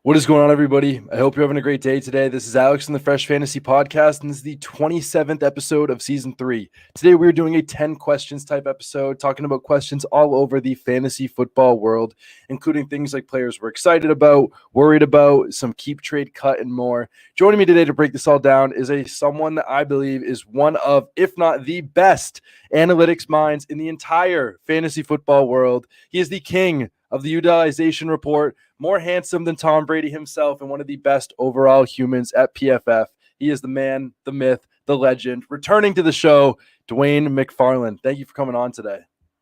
What is going on, everybody? I hope you're having a great day today. This is Alex in the Fresh Fantasy Podcast, and this is the 27th episode of Season 3. Today, we're doing a 10 questions type episode, talking about questions all over the fantasy football world, including things like players we're excited about, worried about, some keep, trade, cut, and more. Joining me today to break this all down is someone that I believe is one of, if not the best, analytics minds in the entire fantasy football world. He is the king of the utilization report, more handsome than Tom Brady himself, and one of the best overall humans at PFF. He is the man, the myth, the legend. Returning to the show, Dwain McFarland. Thank you for coming on today.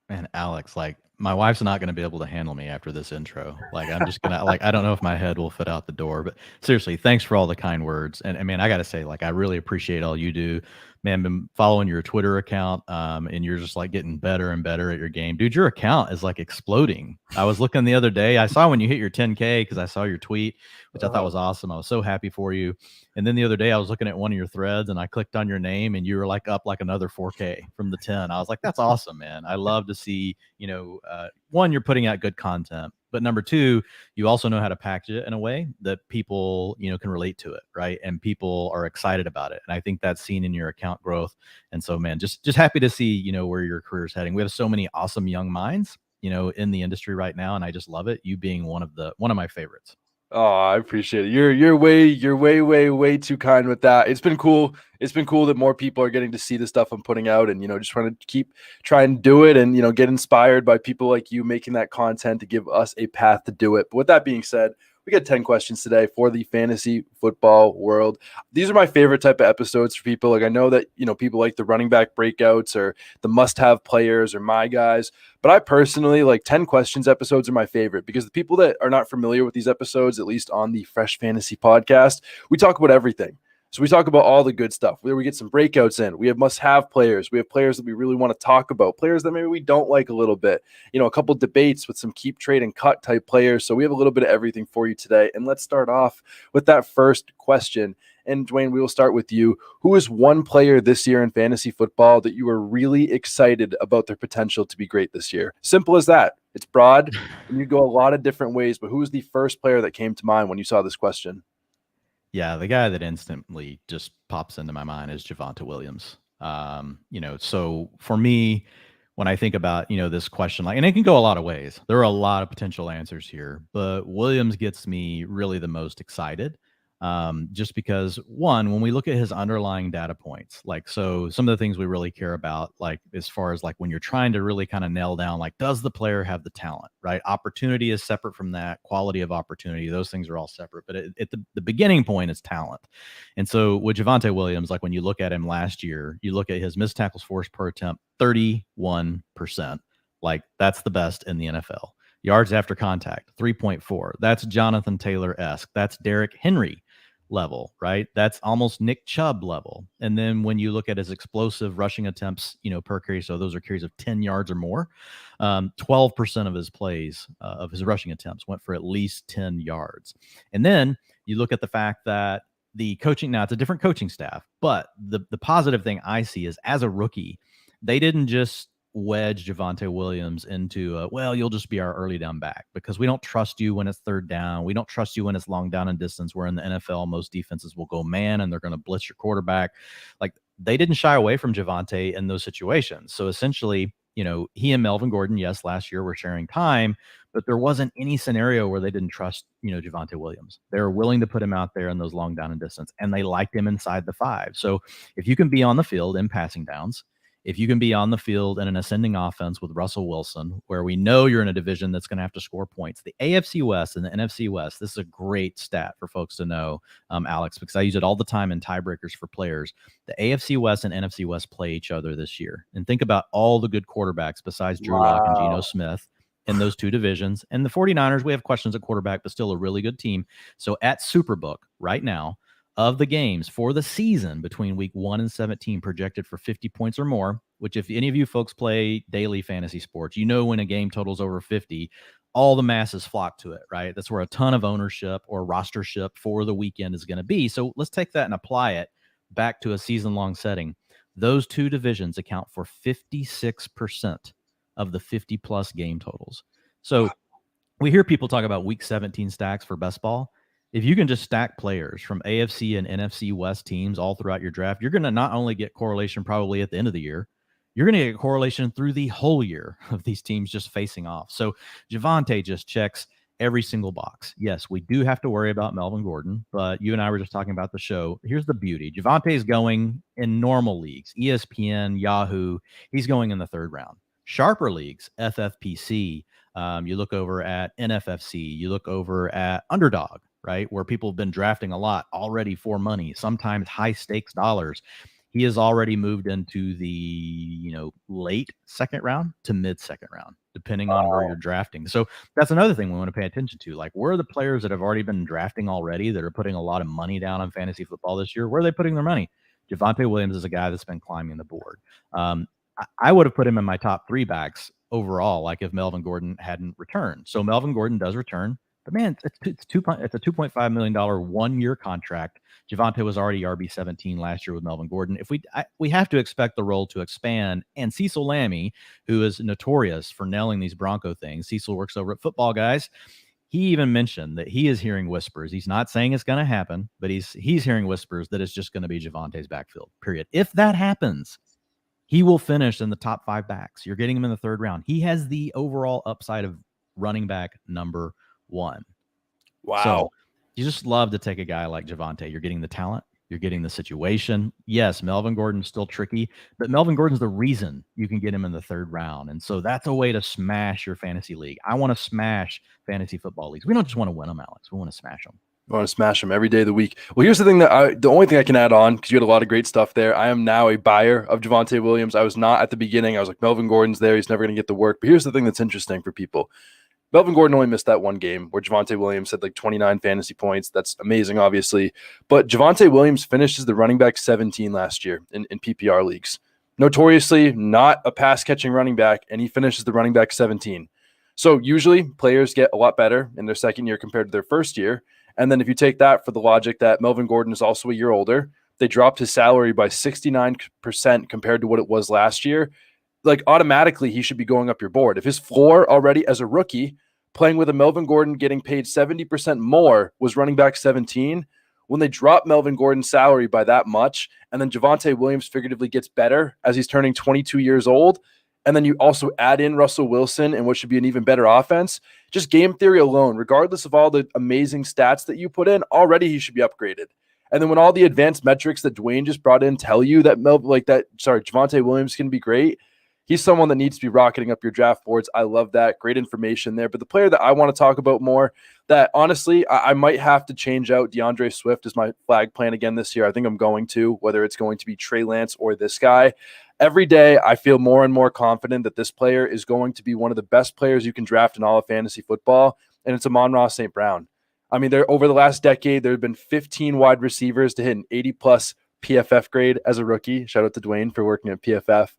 Man, Alex, my wife's not going to be able to handle me after this intro. I'm just going to, I don't know if my head will fit out the door, but seriously, thanks for all the kind words. And man, I got to say, I really appreciate all you do. Man, been following your Twitter account, and you're just getting better and better at your game. Dude, your account is exploding. I was looking the other day. I saw when you hit your 10K because I saw your tweet, which I thought was awesome. I was so happy for you. And then the other day I was looking at one of your threads and I clicked on your name and you were up another 4K from the 10. I was like, that's awesome, man. I love to see, one, you're putting out good content, but number two, you also know how to package it in a way that people, can relate to it, right? And people are excited about it. And I think that's seen in your account growth. And so, man, just happy to see, where your career is heading. We have so many awesome young minds, in the industry right now, and I just love it. You being one of my favorites. Oh, I appreciate it. You're way too kind with that. It's been cool. It's been cool that more people are getting to see the stuff I'm putting out, and just trying to try and do it, and get inspired by people like you making that content to give us a path to do it. But with that being said, we got 10 questions today for the fantasy football world. These are my favorite type of episodes for people. I know that, people like the running back breakouts or the must-have players or my guys. But I personally 10 questions episodes are my favorite because the people that are not familiar with these episodes, at least on the Fresh Fantasy Podcast, we talk about everything. So we talk about all the good stuff. Where we get some breakouts in. We have must-have players. We have players that we really want to talk about. Players that maybe we don't like a little bit. A couple debates with some keep, trade, and cut type players. So we have a little bit of everything for you today. And let's start off with that first question. And Dwain, we will start with you. Who is one player this year in fantasy football that you are really excited about their potential to be great this year? Simple as that. It's broad, and you go a lot of different ways. But who is the first player that came to mind when you saw this question? Yeah, the guy that instantly just pops into my mind is Javonte Williams. So for me, when I think about, this question, and it can go a lot of ways. There are a lot of potential answers here, but Williams gets me really the most excited. Just because one, when we look at his underlying data points, so some of the things we really care about, as far as when you're trying to really kind of nail down, does the player have the talent, right? Opportunity is separate from that. Quality of opportunity, those things are all separate, but the beginning point is talent. And so with Javonte Williams, when you look at him last year, you look at his missed tackles forced per attempt, 31%. That's the best in the NFL. Yards after contact, 3.4. That's Jonathan Taylor-esque. That's Derrick Henry level, right? That's almost Nick Chubb level. And then when you look at his explosive rushing attempts, per carry, so those are carries of 10 yards or more, 12% of his plays, of his rushing attempts went for at least 10 yards. And then you look at the fact that the coaching, now it's a different coaching staff, but the positive thing I see is as a rookie, they didn't just wedge Javonte Williams into you'll just be our early down back because we don't trust you when it's third down. We don't trust you when it's long down and distance, where in the NFL, most defenses will go man and they're going to blitz your quarterback. They didn't shy away from Javonte in those situations. So essentially, he and Melvin Gordon, yes, last year were sharing time, but there wasn't any scenario where they didn't trust, Javonte Williams. They were willing to put him out there in those long down and distance, and they liked him inside the 5. So if you can be on the field in passing downs, if you can be on the field in an ascending offense with Russell Wilson, where we know you're in a division that's going to have to score points, the AFC West and the NFC West, this is a great stat for folks to know, Alex, because I use it all the time in tiebreakers for players. The AFC West and NFC West play each other this year. And think about all the good quarterbacks besides Drew Lock and Geno Smith in those two divisions. And the 49ers, we have questions at quarterback, but still a really good team. So at Superbook right now, of the games for the season between week 1 and 17 projected for 50 points or more, which if any of you folks play daily fantasy sports, when a game totals over 50, all the masses flock to it, right? That's where a ton of ownership or rostership for the weekend is going to be. So let's take that and apply it back to a season-long setting. Those two divisions account for 56% of the 50-plus game totals. So we hear people talk about week 17 stacks for best ball. if you can just stack players from AFC and NFC West teams all throughout your draft, you're going to not only get correlation probably at the end of the year, you're going to get correlation through the whole year of these teams just facing off. So Javonte just checks every single box. Yes, we do have to worry about Melvin Gordon, but you and I were just talking about the show. Here's the beauty. Javonte is going in normal leagues, ESPN, Yahoo. He's going in the third round. Sharper leagues, FFPC, you look over at NFFC, you look over at Underdog, right, where people have been drafting a lot already for money, sometimes high stakes dollars. He has already moved into the late second round to mid second round, depending on where you're drafting. So that's another thing we want to pay attention to. Like, where are the players that have already been drafting already that are putting a lot of money down on fantasy football this year? Where are they putting their money? Javonte Williams is a guy that's been climbing the board. I would have put him in my top 3 backs overall, like if Melvin Gordon hadn't returned. So Melvin Gordon does return, but man, it's a $2.5 million 1-year contract. Javonte was already RB17 last year with Melvin Gordon. If we have to expect the role to expand, and Cecil Lammey, who is notorious for nailing these Bronco things, Cecil works over at Football Guys. He even mentioned that he is hearing whispers. He's not saying it's going to happen, but he's hearing whispers that it's just going to be Javonte's backfield, period. If that happens, he will finish in the top 5 backs. You're getting him in the third round. He has the overall upside of running back number 1. Wow. So you just love to take a guy like Javonte. You're getting the talent. You're getting the situation. Yes, Melvin Gordon's still tricky, but Melvin Gordon's the reason you can get him in the third round. And so that's a way to smash your fantasy league. I want to smash fantasy football leagues. We don't just want to win them, Alex. We want to smash them. I want to smash them every day of the week. Well, here's the thing the only thing I can add on, because you had a lot of great stuff there. I am now a buyer of Javonte Williams. I was not at the beginning. I was like, Melvin Gordon's there. He's never going to get the work. But here's the thing that's interesting for people. Melvin Gordon only missed that one game where Javonte Williams had like 29 fantasy points. That's amazing, obviously. But Javonte Williams finished as the running back 17 last year in PPR leagues. Notoriously not a pass-catching running back, and he finishes the running back 17. So usually players get a lot better in their second year compared to their first year. And then if you take that for the logic that Melvin Gordon is also a year older, they dropped his salary by 69% compared to what it was last year. Like, automatically he should be going up your board. If his floor already as a rookie playing with a Melvin Gordon getting paid 70% more was running back 17, when they drop Melvin Gordon's salary by that much, and then Javonte Williams figuratively gets better as he's turning 22 years old, and then you also add in Russell Wilson and what should be an even better offense, just game theory alone, regardless of all the amazing stats that you put in, already he should be upgraded. And then when all the advanced metrics that Dwain just brought in tell you that Javonte Williams can be great, he's someone that needs to be rocketing up your draft boards. I love that. Great information there. But the player that I want to talk about more, that honestly, I might have to change out DeAndre Swift as my flag plan again this year. I think I'm going to, whether it's going to be Trey Lance or this guy. Every day, I feel more and more confident that this player is going to be one of the best players you can draft in all of fantasy football, and it's Amon-Ra St. Brown. I mean, over the last decade, there have been 15 wide receivers to hit an 80-plus PFF grade as a rookie. Shout out to Dwain for working at PFF.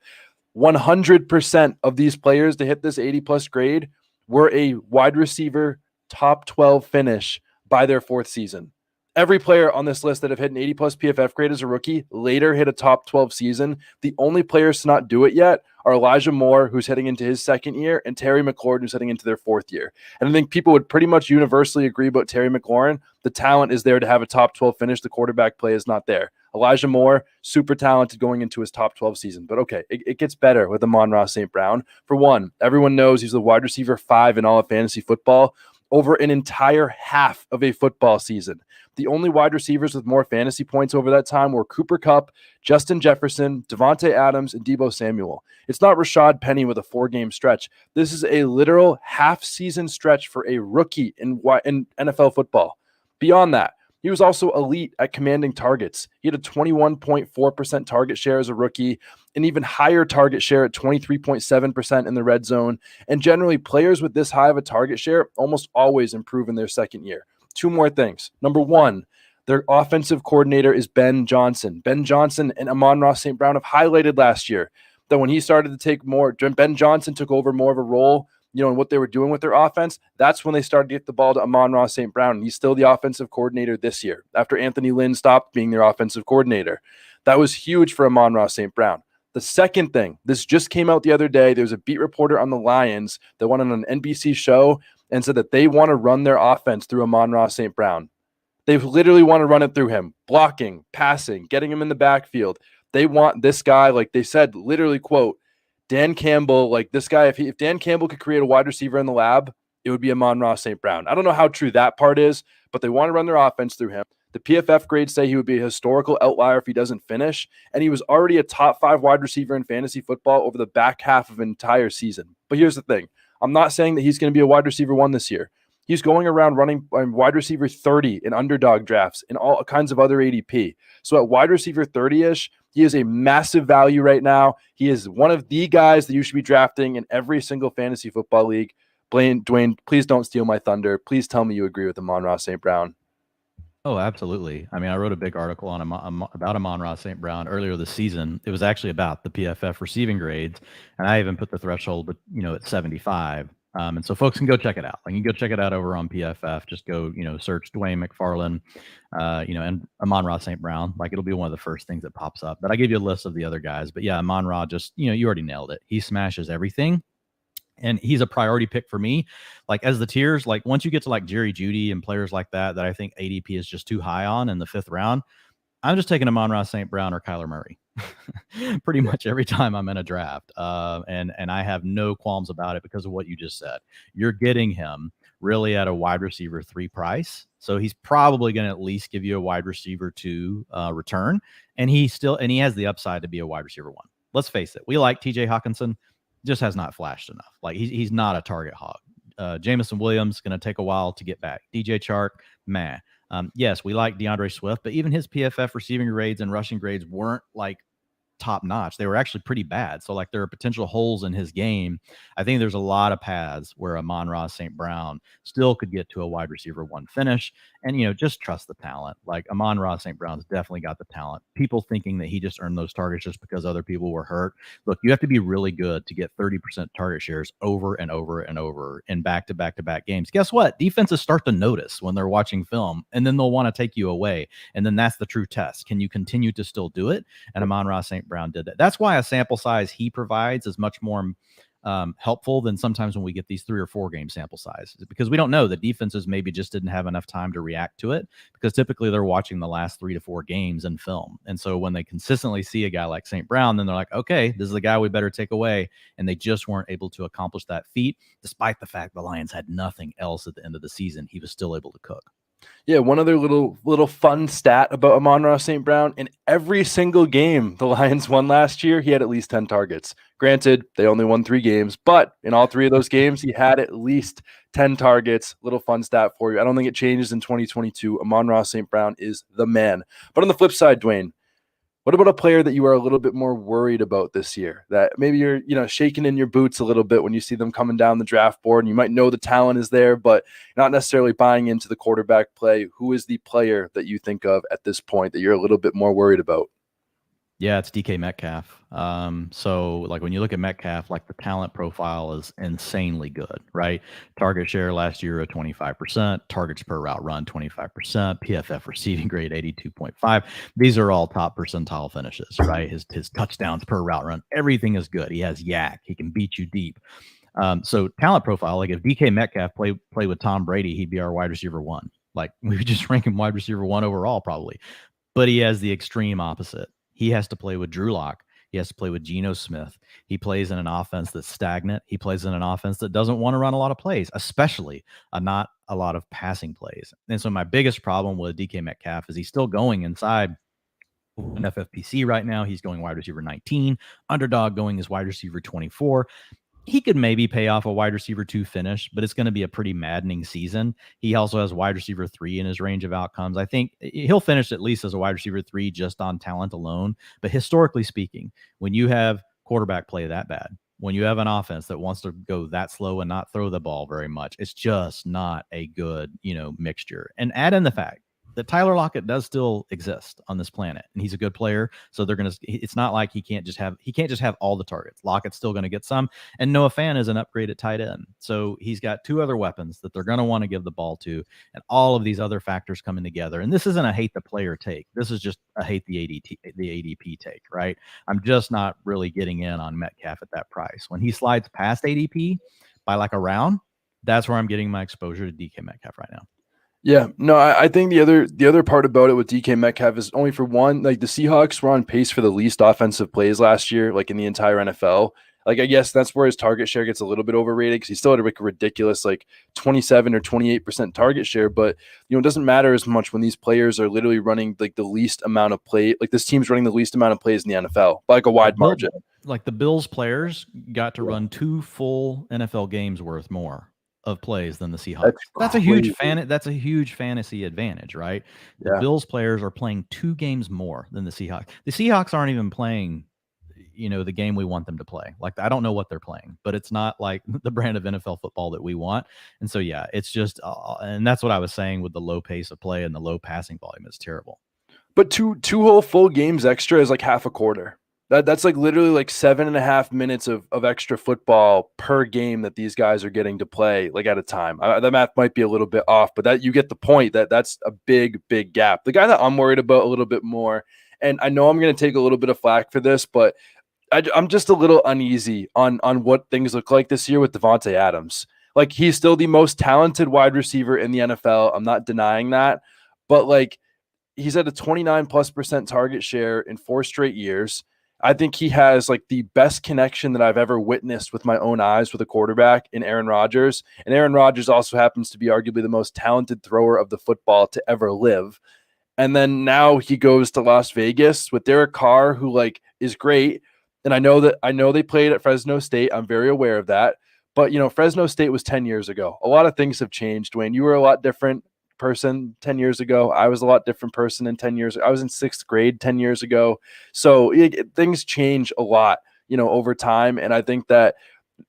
100% of these players to hit this 80-plus grade were a wide receiver top 12 finish by their 4th season. Every player on this list that have hit an 80-plus PFF grade as a rookie later hit a top 12 season. The only players to not do it yet are Elijah Moore, who's heading into his 2nd year, and Terry McLaurin, who's heading into their 4th year. And I think people would pretty much universally agree about Terry McLaurin. The talent is there to have a top 12 finish. The quarterback play is not there. Elijah Moore, super talented going into his top 12 season. But okay, it gets better with Amon-Ra St. Brown. For one, everyone knows he's the wide receiver 5 in all of fantasy football over an entire half of a football season. The only wide receivers with more fantasy points over that time were Cooper Kupp, Justin Jefferson, Devontae Adams, and Deebo Samuel. It's not Rashad Penny with a 4-game stretch. This is a literal half-season stretch for a rookie in NFL football. Beyond that, he was also elite at commanding targets. He had a 21.4% target share as a rookie, an even higher target share at 23.7% in the red zone. And generally, players with this high of a target share almost always improve in their 2nd year. 2 more things. Number 1, their offensive coordinator is Ben Johnson. Ben Johnson and Amon-Ra St. Brown have highlighted last year that when he started to take more, Ben Johnson took over more of a role, in what they were doing with their offense. That's when they started to get the ball to Amon-Ra St. Brown. And he's still the offensive coordinator this year after Anthony Lynn stopped being their offensive coordinator. That was huge for Amon-Ra St. Brown. The second thing, this just came out the other day. There's a beat reporter on the Lions that went on an NBC show and said that they want to run their offense through Amon-Ra St. Brown. They literally want to run it through him, blocking, passing, getting him in the backfield. They want this guy, like they said, literally, quote, Dan Campbell, like this guy, if Dan Campbell could create a wide receiver in the lab, it would be Amon-Ra St. Brown. I don't know how true that part is, but they want to run their offense through him. The PFF grades say he would be a historical outlier if he doesn't finish, and he was already a top 5 wide receiver in fantasy football over the back half of an entire season. But here's the thing. I'm not saying that he's going to be a wide receiver 1 this year. He's going around running wide receiver 30 in underdog drafts and all kinds of other ADP. So at wide receiver 30-ish, he is a massive value right now. He is one of the guys that you should be drafting in every single fantasy football league. Dwain, please don't steal my thunder. Please tell me you agree with Amon-Ra St. Brown. Oh, absolutely. I mean, I wrote a big article on about Amon-Ra St. Brown earlier this season. It was actually about the PFF receiving grades, and I even put the threshold, at 75. And so folks can go check it out. Like, you can go check it out over on PFF. Just go, search Dwain McFarland, and Amon-Ra St. Brown. Like, it'll be one of the first things that pops up. But I give you a list of the other guys. But yeah, Amon-Ra just, you already nailed it. He smashes everything. And he's a priority pick for me. Like, as the tiers, like once you get to like Jerry Jeudy and players like that I think ADP is just too high on in the 5th round, I'm just taking Amon-Ra St. Brown or Kyler Murray pretty much every time I'm in a draft. And I have no qualms about it because of what you just said. You're getting him really at a wide receiver 3 price. So he's probably going to at least give you a wide receiver 2 return. And he has the upside to be a wide receiver 1. Let's face it. We like TJ Hawkinson. Just has not flashed enough. Like, he's not a target hog. Jameson Williams going to take a while to get back. DJ Chark, meh. Yes, we like DeAndre Swift, but even his PFF receiving grades and rushing grades weren't like top notch. They were actually pretty bad. So like, there are potential holes in his game. I think there's a lot of paths where Amon-Ra St. Brown still could get to a wide receiver 1 finish. And, just trust the talent. Like, Amon-Ra St. Brown's definitely got the talent. People thinking that he just earned those targets just because other people were hurt. Look, you have to be really good to get 30% target shares over and over and over in back-to-back-to-back games. Guess what? Defenses start to notice when they're watching film, and then they'll want to take you away. And then that's the true test. Can you continue to still do it? And Amon-Ra St. Brown did that. That's why a sample size he provides is much more helpful than sometimes when we get these 3 or 4 game sample sizes, because we don't know. The defenses maybe just didn't have enough time to react to it, because typically they're watching the last 3 to 4 games in film. And so when they consistently see a guy like St. Brown, then they're like, okay, this is the guy we better take away. And they just weren't able to accomplish that feat, despite the fact the Lions had nothing else at the end of the season. He was still able to cook. Yeah, one other little fun stat about Amon-Ra St. Brown: in every single game the Lions won last year, he had at least 10 targets. Granted, they only won 3 games, but in all 3 of those games, he had at least 10 targets. Little fun stat for you. I don't think it changes in 2022. Amon-Ra St. Brown is the man. But on the flip side, Dwain, what about a player that you are a little bit more worried about this year, that maybe you're, shaking in your boots a little bit when you see them coming down the draft board, and you might know the talent is there, but not necessarily buying into the quarterback play? Who is the player that you think of at this point that you're a little bit more worried about? Yeah, it's DK Metcalf. So like, when you look at Metcalf, like, the talent profile is insanely good, right? Target share last year at 25%, targets per route run 25%, PFF receiving grade 82.5. These are all top percentile finishes, right? His touchdowns per route run, everything is good. He has yak. He can beat you deep. So talent profile, like, if DK Metcalf play with Tom Brady, he'd be our wide receiver 1. Like, we would just rank him wide receiver 1 overall probably. But he has the extreme opposite. He has to play with Drew Lock. He has to play with Geno Smith. He plays in an offense that's stagnant. He plays in an offense that doesn't want to run a lot of plays, especially not a lot of passing plays. And so my biggest problem with DK Metcalf is he's still going inside an FFPC right now. He's going wide receiver 19. Underdog going as wide receiver 24. He could maybe pay off a wide receiver 2 finish, but it's going to be a pretty maddening season. He also has wide receiver 3 in his range of outcomes. I think he'll finish at least as a wide receiver 3 just on talent alone. But historically speaking, when you have quarterback play that bad, when you have an offense that wants to go that slow and not throw the ball very much, it's just not a good, mixture. And add in the fact that Tyler Lockett does still exist on this planet, and he's a good player. So it's not like he can't just have all the targets. Lockett's still going to get some, and Noah Fant is an upgrade at tight end. So he's got 2 other weapons that they're going to want to give the ball to, and all of these other factors coming together. And this isn't a hate the player take. This is just a hate the ADP take, right? I'm just not really getting in on Metcalf at that price. When he slides past ADP by like a round, that's where I'm getting my exposure to DK Metcalf right now. Yeah, no, I think the other part about it with DK Metcalf is only for one, like the Seahawks were on pace for the least offensive plays last year, like in the entire NFL. Like I guess that's where his target share gets a little bit overrated because he still had like a ridiculous like 27 or 28% target share. But it doesn't matter as much when these players are literally running like the least amount of play. Like this team's running the least amount of plays in the NFL by like a Yeah, wide margin. like the Bills players got to Yeah, run 2 full NFL games worth more of plays than the Seahawks. that's That's a crazy. huge fantasy advantage, right? The Yeah. Bills players are playing 2 games more than the Seahawks. The Seahawks aren't even playing, the game we want them to play. Like I don't know what they're playing, but it's not like the brand of NFL football that we want. And so yeah, it's just and that's what I was saying with the low pace of play and the low passing volume. It's terrible. But two whole full games extra is like half a quarter. That's like literally like 7.5 minutes of extra football per game that these guys are getting to play like at a time. The math might be a little bit off, but that you get the point that that's a big gap. The guy that I'm worried about a little bit more, and I know I'm going to take a little bit of flack for this, but I'm just a little uneasy on what things look like this year with Devontae Adams. Like he's still the most talented wide receiver in the NFL. I'm not denying that, but like he's at a 29+% target share in 4 straight years. I think he has like the best connection that I've ever witnessed with my own eyes with a quarterback in Aaron Rodgers. And Aaron Rodgers also happens to be arguably the most talented thrower of the football to ever live. And then now he goes to Las Vegas with Derek Carr, who like is great. And I know they played at Fresno State. I'm very aware of that. But Fresno State was 10 years ago. A lot of things have changed, Dwayne. You were a lot different person 10 years ago. I was a lot different person in 10 years. I was in 6th grade 10 years ago. So things change a lot, over time. And I think that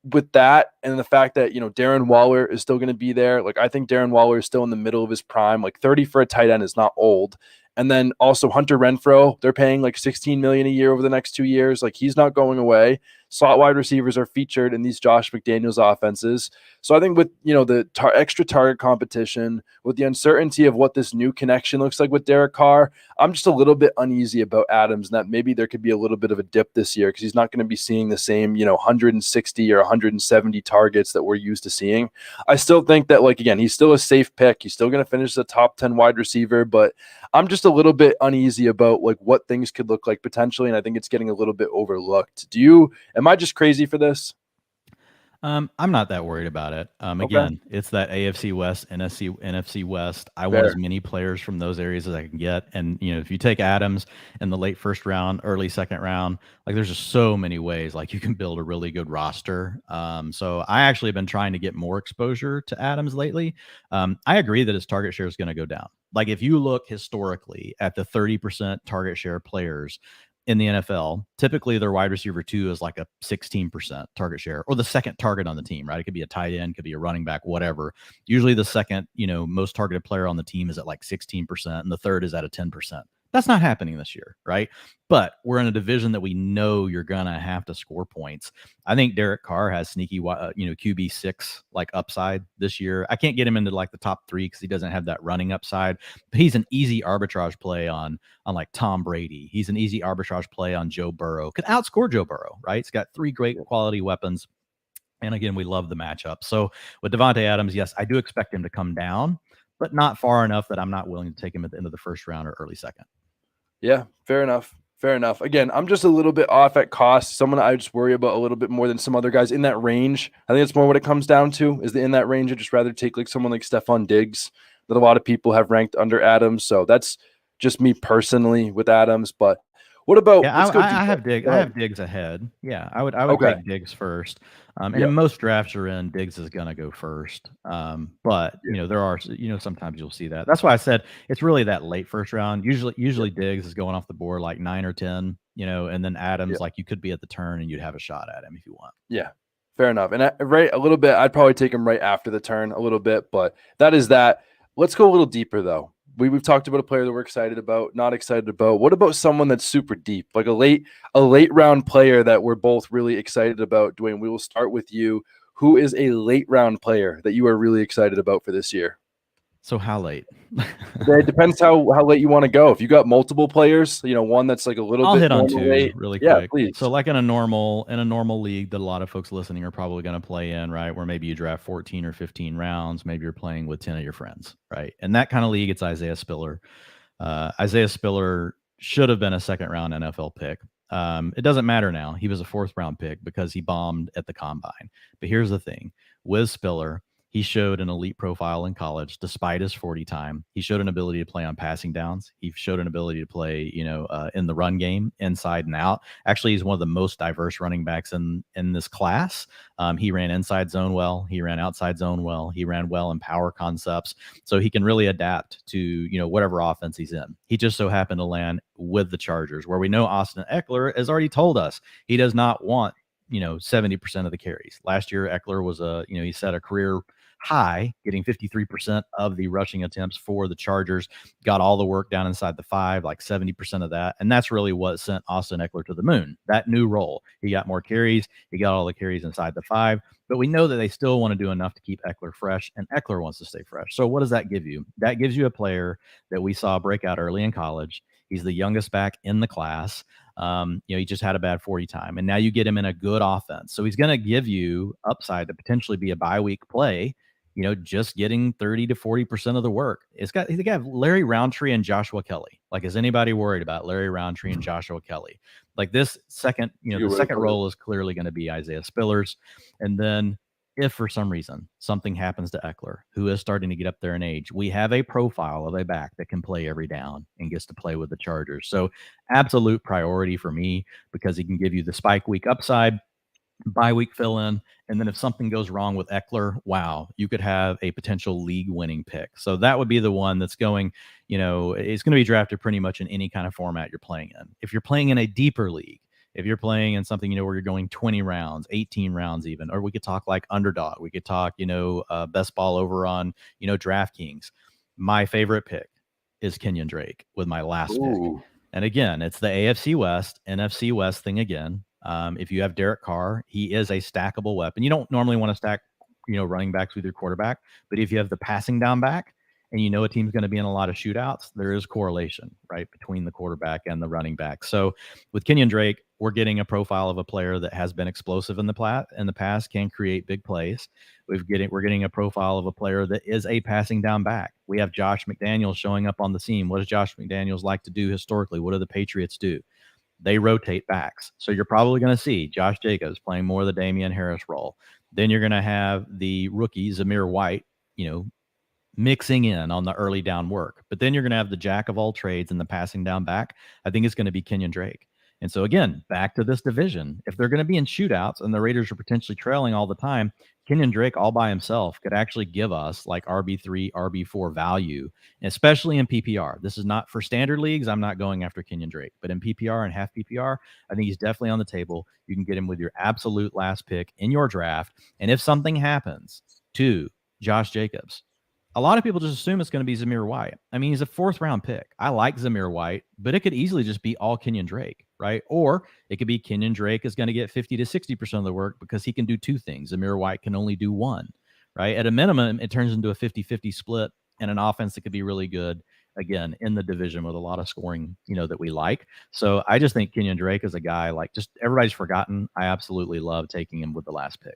with that and the fact that, Darren Waller is still going to be there, like I think Darren Waller is still in the middle of his prime. Like 30 for a tight end is not old. And then also Hunter Renfrow, they're paying like 16 million a year over the next 2 years. Like he's not going away. Slot wide receivers are featured in these Josh McDaniels offenses. So I think with the extra target competition, with the uncertainty of what this new connection looks like with Derek Carr, I'm just a little bit uneasy about Adams and that maybe there could be a little bit of a dip this year because he's not going to be seeing the same 160 or 170 targets that we're used to seeing. I still think that like again he's still a safe pick. He's still going to finish as a top 10 wide receiver, but I'm just a little bit uneasy about like what things could look like potentially, and I think it's getting a little bit overlooked. Am I just crazy for this? I'm not that worried about it. Okay, Again, it's that AFC West, NFC West. I want as fair. many players from those areas as I can get. And if you take Adams in the late first round, early second round, like there's just so many ways like you can build a really good roster. So I actually have been trying to get more exposure to Adams lately. I agree that his target share is going to go down. Like if you look historically at the 30% target share players in the NFL, typically their wide receiver 2 is like a 16% target share or the second target on the team, right? It could be a tight end, could be a running back, whatever. Usually the second, most targeted player on the team is at like 16% and the third is at a 10%. That's not happening this year, right? But we're in a division that we know you're gonna have to score points. I think Derek Carr has sneaky, QB6 like upside this year. I can't get him into like the top 3 because he doesn't have that running upside. But he's an easy arbitrage play on like Tom Brady. He's an easy arbitrage play on Joe Burrow. Could outscore Joe Burrow, right? He's got 3 great quality weapons. And again, we love the matchup. So with Devontae Adams, yes, I do expect him to come down, but not far enough that I'm not willing to take him at the end of the first round or early second. Yeah, fair enough. Fair enough. Again, I'm just a little bit off at cost. Someone I just worry about a little bit more than some other guys in that range. I think it's more what it comes down to is in that range. I'd just rather take like someone like Stephon Diggs that a lot of people have ranked under Adams. So that's just me personally with Adams. But what about Yeah, let's go I deeper. have Diggs. Go I ahead. have Diggs ahead. Yeah, I would Okay. take Diggs first. And Yeah. in most drafts you're in, Diggs is gonna go first. But Yeah. there are sometimes you'll see that. That's why I said it's really that late first round. Yeah. Usually Diggs is going off the board like 9 or 10. And then Yeah. Adams, like you could be at the turn and you'd have a shot at him if you want. Yeah. Fair enough. And right a little bit, I'd probably take him right after the turn a little bit, but that is that. Let's go a little deeper though. We've talked about a player that we're excited about, not excited about. What about someone that's super deep, like a late round player that we're both really excited about? Dwayne, we will start with you. Who is a late round player that you are really excited about for this year? So how late? It depends how late you want to go. If you got multiple players, one that's like a little I'll bit hit on more two late. really Yeah, quick. please. So like in a normal league that a lot of folks listening are probably going to play in, right? Where maybe you draft 14 or 15 rounds, maybe you're playing with 10 of your friends, right? In that kind of league, it's Isaiah Spiller. Isaiah Spiller should have been a second round NFL pick. It doesn't matter now. He was a fourth round pick because he bombed at the combine. But here's the thing with Spiller, he showed an elite profile in college despite his 40 time. He showed an ability to play on passing downs. He showed an ability to play, in the run game inside and out. Actually, he's one of the most diverse running backs in this class. He ran inside zone well. He ran outside zone well. He ran well in power concepts. So he can really adapt to, whatever offense he's in. He just so happened to land with the Chargers, where we know Austin Eckler has already told us he does not want, 70% of the carries. Last year, Eckler was he set a career high, getting 53% of the rushing attempts for the Chargers, got all the work down inside the 5, like 70% of that. And that's really what sent Austin Eckler to the moon, that new role. He got more carries. He got all the carries inside the 5. But we know that they still want to do enough to keep Eckler fresh, and Eckler wants to stay fresh. So what does that give you? That gives you a player that we saw break out early in college. He's the youngest back in the class. He just had a bad 40 time, and now you get him in a good offense. So he's going to give you upside to potentially be a bye week play, just getting 30 to 40% of the work. He's got Larry Roundtree and Joshua Kelly. Like, is anybody worried about Larry Roundtree and Joshua Kelly? Like this second, the second role is clearly going to be Isaiah Spiller's. And then if for some reason something happens to Eckler, who is starting to get up there in age, we have a profile of a back that can play every down and gets to play with the Chargers. So absolute priority for me because he can give you the spike week upside, bye week fill in. And then if something goes wrong with Eckler, wow, you could have a potential league winning pick. So that would be the one that's going, it's going to be drafted pretty much in any kind of format you're playing in. If you're playing in a deeper league, if you're playing in something, where you're going 20 rounds, 18 rounds even, or we could talk like underdog, we could talk, best ball over on, DraftKings. My favorite pick is Kenyon Drake with my last pick. And again, it's the AFC West, NFC West thing again. If you have Derek Carr, he is a stackable weapon. You don't normally want to stack, running backs with your quarterback, but if you have the passing down back and a team's going to be in a lot of shootouts, there is correlation, right, between the quarterback and the running back. So with Kenyon Drake, we're getting a profile of a player that has been explosive in the past, can create big plays. We're getting a profile of a player that is a passing down back. We have Josh McDaniels showing up on the scene. What does Josh McDaniels like to do historically? What do the Patriots do? They rotate backs. So you're probably going to see Josh Jacobs playing more of the Damian Harris role. Then you're going to have the rookie Zamir White, mixing in on the early down work. But then you're going to have the jack of all trades and the passing down back. I think it's going to be Kenyon Drake. And so again, back to this division, if they're going to be in shootouts and the Raiders are potentially trailing all the time, Kenyon Drake all by himself could actually give us like RB3, RB4 value, especially in PPR. This is not for standard leagues. I'm not going after Kenyon Drake, but in PPR and half PPR, I think he's definitely on the table. You can get him with your absolute last pick in your draft. And if something happens to Josh Jacobs, a lot of people just assume it's going to be Zamir White. I mean, he's a fourth round pick. I like Zamir White, but it could easily just be all Kenyon Drake, right? Or it could be Kenyon Drake is going to get 50 to 60% of the work because he can do two things. Zamir White can only do one, right? At a minimum, it turns into a 50-50 split and an offense that could be really good, again, in the division with a lot of scoring, that we like. So I just think Kenyon Drake is a guy like just everybody's forgotten. I absolutely love taking him with the last pick.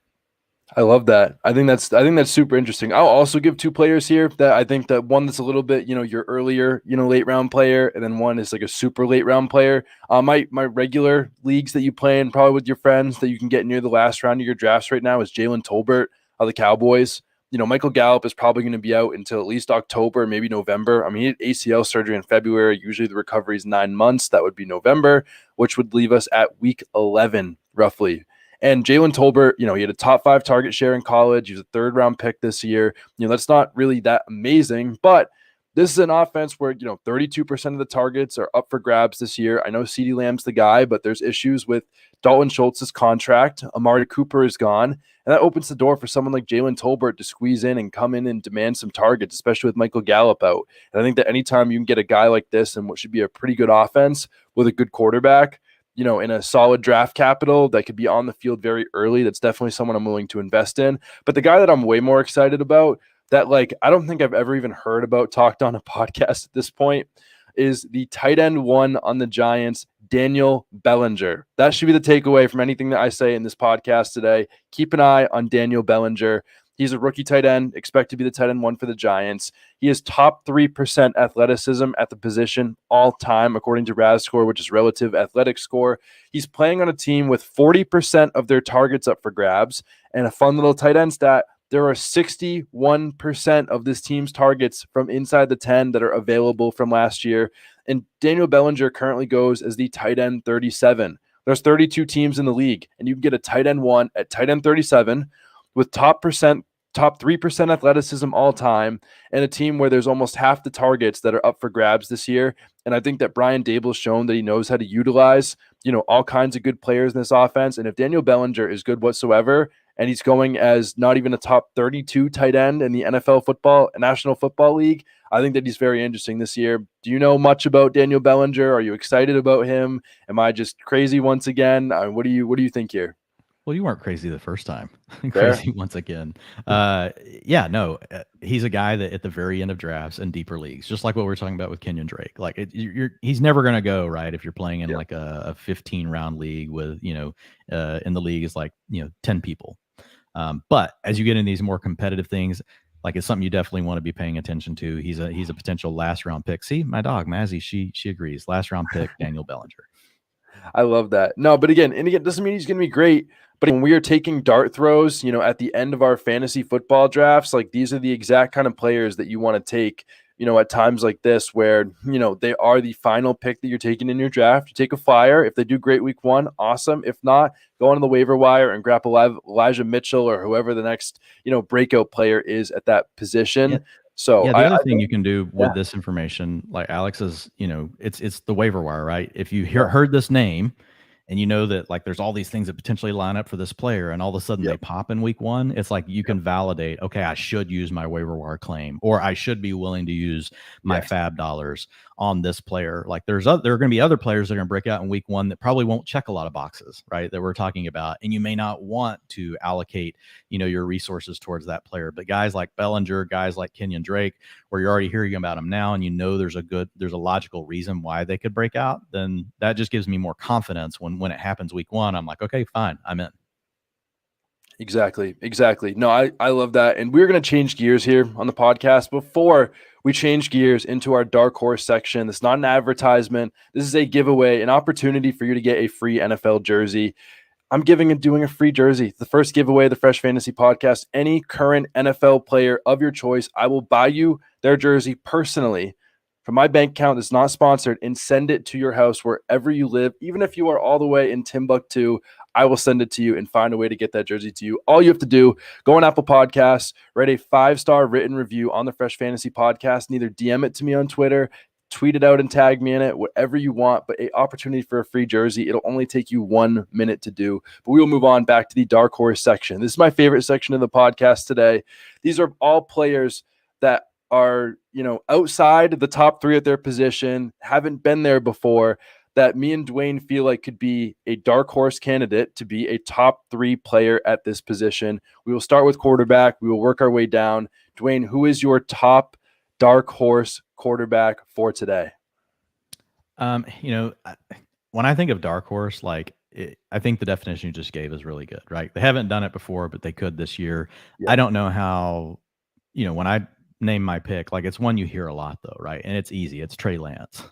I love that. I think that's super interesting. I'll also give two players here that I think that one that's a little bit, your earlier, late round player, and then one is like a super late round player. My regular leagues that you play in, probably with your friends that you can get near the last round of your drafts right now is Jalen Tolbert of the Cowboys. Michael Gallup is probably going to be out until at least October, maybe November. I mean, he had ACL surgery in February. Usually the recovery is 9 months. That would be November, which would leave us at week 11, roughly. And Jalen Tolbert, he had a top 5 target share in college. He was a third round pick this year. That's not really that amazing, but this is an offense where, 32% of the targets are up for grabs this year. I know CeeDee Lamb's the guy, but there's issues with Dalton Schultz's contract. Amari Cooper is gone. And that opens the door for someone like Jalen Tolbert to squeeze in and come in and demand some targets, especially with Michael Gallup out. And I think that anytime you can get a guy like this in what should be a pretty good offense with a good quarterback, in a solid draft capital that could be on the field very early, that's definitely someone I'm willing to invest in. But the guy that I'm way more excited about that like I don't think I've ever even heard about talked on a podcast at this point is the tight end one on the Giants, Daniel Bellinger. That should be the takeaway from anything that I say in this podcast today. Keep an eye on Daniel Bellinger. He's a rookie tight end, expect to be the tight end one for the Giants. He is top 3% athleticism at the position all time, according to RAS score, which is relative athletic score. He's playing on a team with 40% of their targets up for grabs. And a fun little tight end stat, there are 61% of this team's targets from inside the 10 that are available from last year. And Daniel Bellinger currently goes as the tight end 37. There's 32 teams in the league, and you can get a tight end one at tight end 37 with top 3% athleticism all time, and a team where there's almost half the targets that are up for grabs this year. And I think that Brian Dable's shown that he knows how to utilize, all kinds of good players in this offense. And if Daniel Bellinger is good whatsoever, and he's going as not even a top 32 tight end in the National Football League, I think that he's very interesting this year. Do you know much about Daniel Bellinger? Are you excited about him? Am I just crazy once again? What do you think here? Well, you weren't crazy the first time. Crazy once again. He's a guy that at the very end of drafts and deeper leagues, just like what we're talking about with Kenyon Drake. Like he's never going to go right if you're playing in like a 15 round league with in the league is like 10 people. But as you get in these more competitive things, like it's something you definitely want to be paying attention to. He's a potential last round pick. See, my dog Mazzy, she agrees. Last round pick, Daniel Bellinger. I love that. No, but again, doesn't mean he's going to be great. But when we are taking dart throws, at the end of our fantasy football drafts, like these are the exact kind of players that you want to take, at times like this where, they are the final pick that you're taking in your draft. You take a flyer. If they do great week one, awesome. If not, go on the waiver wire and grab Elijah Mitchell or whoever the next, breakout player is at that position. Yeah. So the other thing you can do with this information, like Alex is, it's the waiver wire, right? If you heard this name and you know that like there's all these things that potentially line up for this player and all of a sudden they pop in week one, it's like you can validate, okay, I should use my waiver wire claim, or I should be willing to use my fab dollars on this player. Like there are going to be other players that are going to break out in week one that probably won't check a lot of boxes, right? That we're talking about. And you may not want to allocate, your resources towards that player. But guys like Bellinger, guys like Kenyon Drake, where you're already hearing about them now, and there's a logical reason why they could break out, then that just gives me more confidence when it happens week one. I'm like, okay, fine, I'm in. Exactly. No, I love that. And we're going to change gears here on the podcast. Before we change gears into our dark horse section, it's not an advertisement. This is a giveaway, an opportunity for you to get a free NFL jersey. I'm doing a free jersey. The first giveaway of the Fresh Fantasy Podcast. Any current NFL player of your choice, I will buy you their jersey personally from my bank account that's not sponsored and send it to your house wherever you live. Even if you are all the way in Timbuktu, I will send it to you and find a way to get that jersey to you. All you have to do, go on Apple Podcasts, write a 5-star written review on the Fresh Fantasy Podcast, and either DM it to me on Twitter, tweet it out and tag me in it, whatever you want, but an opportunity for a free jersey. It'll only take you 1 minute to do. But we will move on back to the dark horse section. This is my favorite section of the podcast today. These are all players that are, outside the top 3 at their position, haven't been there before, that me and Dwain feel like could be a dark horse candidate to be a top 3 player at this position. We will start with quarterback. We will work our way down. Dwain, who is your top dark horse quarterback for today? When I think of dark horse, I think the definition you just gave is really good, right? They haven't done it before, but they could this year. Yeah. I don't know how, when I name my pick, like it's one you hear a lot though, right? And it's easy. It's Trey Lance.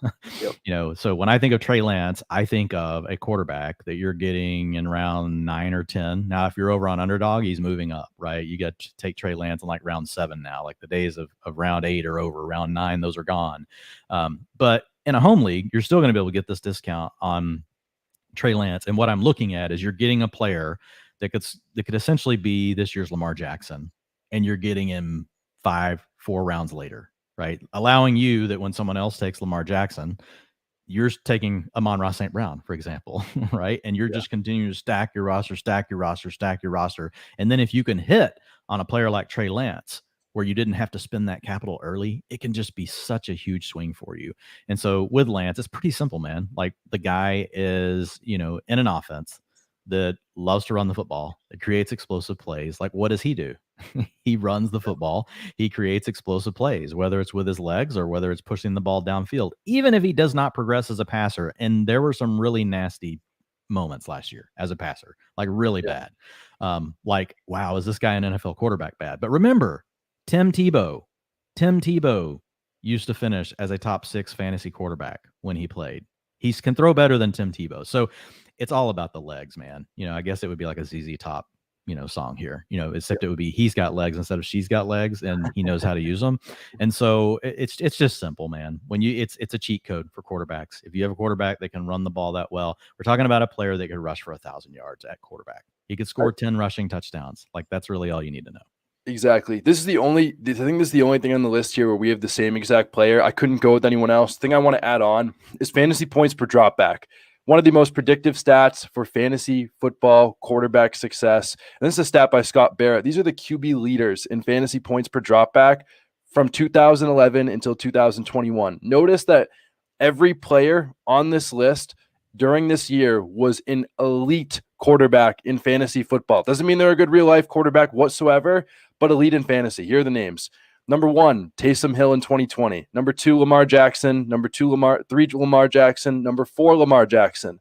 Yep. So when I think of Trey Lance, I think of a quarterback that you're getting in round 9 or 10. Now, if you're over on Underdog, he's moving up, right? You got to take Trey Lance in like round 7 now. Like the days of round 8 are over. Round 9, those are gone. But in a home league, you're still going to be able to get this discount on Trey Lance. And what I'm looking at is you're getting a player that could essentially be this year's Lamar Jackson, and you're getting him 4 rounds later, right? Allowing you that when someone else takes Lamar Jackson, you're taking Amon-Ra St. Brown, for example, right? And you're just continuing to stack your roster. And then if you can hit on a player like Trey Lance, where you didn't have to spend that capital early, it can just be such a huge swing for you. And so with Lance, it's pretty simple, man. Like the guy is, in an offense that loves to run the football, that creates explosive plays. Like what does he do? He runs the football. He creates explosive plays, whether it's with his legs or whether it's pushing the ball downfield, even if he does not progress as a passer. And there were some really nasty moments last year as a passer, like really bad. Like, wow, is this guy an NFL quarterback bad? But remember, Tim Tebow used to finish as a top 6 fantasy quarterback when he played. He can throw better than Tim Tebow. So it's all about the legs, man. I guess it would be like a ZZ Top, song here, except it would be he's got legs instead of she's got legs, and he knows how to use them. And so it's just simple, man. When it's a cheat code for quarterbacks. If you have a quarterback that can run the ball that well, we're talking about a player that could rush for 1,000 yards at quarterback. He could score 10 rushing touchdowns. Like, that's really all you need to know. Exactly. I think this is the only thing on the list here where we have the same exact player. I couldn't go with anyone else. The thing I want to add on is fantasy points per dropback. One of the most predictive stats for fantasy football quarterback success. And this is a stat by Scott Barrett. These are the QB leaders in fantasy points per dropback from 2011 until 2021. Notice that every player on this list during this year was an elite quarterback in fantasy football. Doesn't mean they're a good real life quarterback whatsoever, but elite in fantasy. Here are the names. Number 1, Taysom Hill in 2020. Number 2, Lamar Jackson. Number 3, Lamar Jackson. Number 4, Lamar Jackson.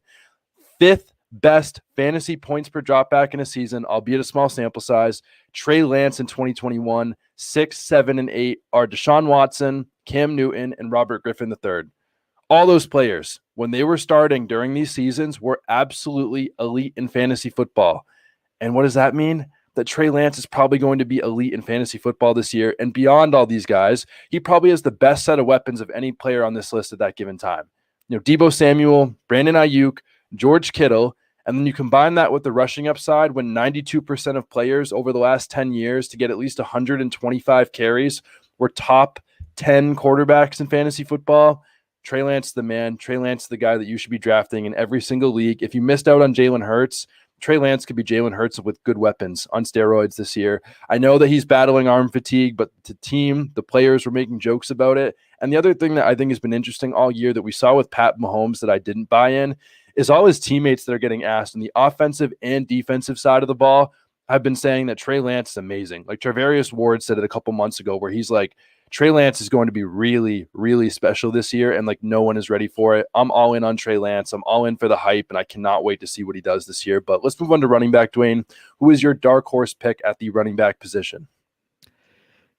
5th best fantasy points per dropback in a season, albeit a small sample size, Trey Lance in 2021. 6, 7, and 8 are Deshaun Watson, Cam Newton, and Robert Griffin III. All those players, when they were starting during these seasons, were absolutely elite in fantasy football. And what does that mean? That Trey Lance is probably going to be elite in fantasy football this year. And beyond all these guys, he probably has the best set of weapons of any player on this list at that given time. Deebo Samuel, Brandon Ayuk, George Kittle, and then you combine that with the rushing upside when 92% of players over the last 10 years to get at least 125 carries were top 10 quarterbacks in fantasy football. Trey Lance is the man. Trey Lance is the guy that you should be drafting in every single league. If you missed out on Jalen Hurts, Trey Lance could be Jalen Hurts with good weapons on steroids this year. I know that he's battling arm fatigue, but the team, the players were making jokes about it. And the other thing that I think has been interesting all year that we saw with Pat Mahomes that I didn't buy in is all his teammates that are getting asked on the offensive and defensive side of the ball have been saying that Trey Lance is amazing. Like Travarius Ward said it a couple months ago where he's like, Trey Lance is going to be really, really special this year, and like no one is ready for it. I'm all in on Trey Lance. I'm all in for the hype, and I cannot wait to see what he does this year. But let's move on to running back, Dwain. Who is your dark horse pick at the running back position?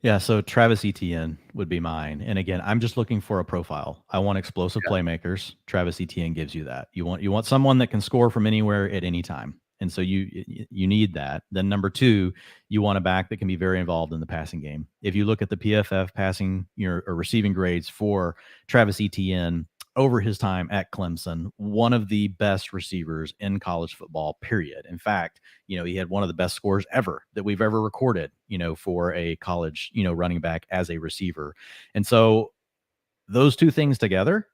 Yeah, so Travis Etienne would be mine. And again, I'm just looking for a profile. I want explosive playmakers. Travis Etienne gives you that. You want someone that can score from anywhere at any time. And so you need that. Then number 2, you want a back that can be very involved in the passing game. If you look at the PFF passing or receiving grades for Travis Etienne over his time at Clemson, one of the best receivers in college football, period. In fact, he had one of the best scores ever that we've ever recorded, for a college, running back as a receiver. And so those two things together,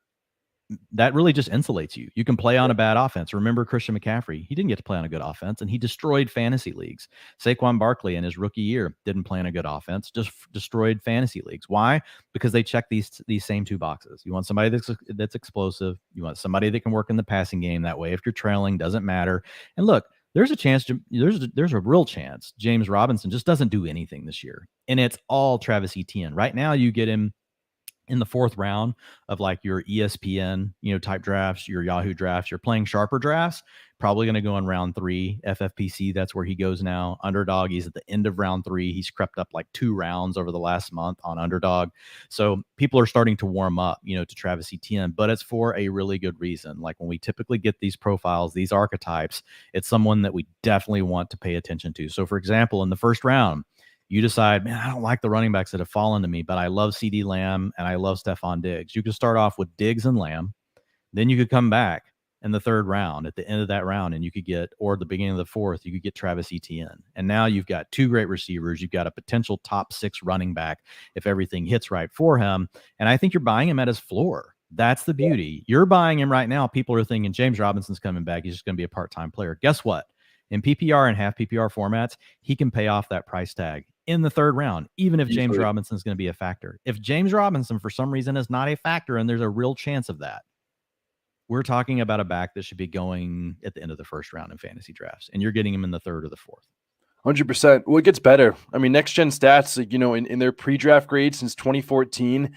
that really just insulates you. You can play on a bad offense. Remember Christian McCaffrey. He didn't get to play on a good offense, and he destroyed fantasy leagues. Saquon Barkley in his rookie year didn't play on a good offense, just destroyed fantasy leagues. Why? Because they check these same 2 boxes. You want somebody that's explosive. You want somebody that can work in the passing game. That way, if you're trailing, doesn't matter. And look, there's a real chance James Robinson just doesn't do anything this year, and it's all Travis Etienne. Right now, you get him in the 4th round of like your ESPN, type drafts, your Yahoo drafts. You're playing sharper drafts, probably going to go in round 3. FFPC, that's where he goes now. Underdog, he's at the end of round 3. He's crept up like 2 rounds over the last month on Underdog. So people are starting to warm up, to Travis Etienne, but it's for a really good reason. Like when we typically get these profiles, these archetypes, it's someone that we definitely want to pay attention to. So for example, in the 1st round, you decide, man, I don't like the running backs that have fallen to me, but I love CeeDee Lamb and I love Stephon Diggs. You could start off with Diggs and Lamb. Then you could come back in the 3rd round, at the end of that round, and you could get, or at the beginning of the 4th, you could get Travis Etienne. And now you've got 2 great receivers. You've got a potential top 6 running back if everything hits right for him. And I think you're buying him at his floor. That's the beauty. You're buying him right now. People are thinking James Robinson's coming back. He's just going to be a part-time player. Guess what? In PPR and half PPR formats, he can pay off that price tag in the 3rd round, even if James Robinson is going to be a factor. If James Robinson, for some reason, is not a factor, and there's a real chance of that, we're talking about a back that should be going at the end of the 1st round in fantasy drafts, and you're getting him in the 3rd or the 4th. 100%. Well, it gets better. I mean, next gen stats, like, in their pre-draft grade since 2014,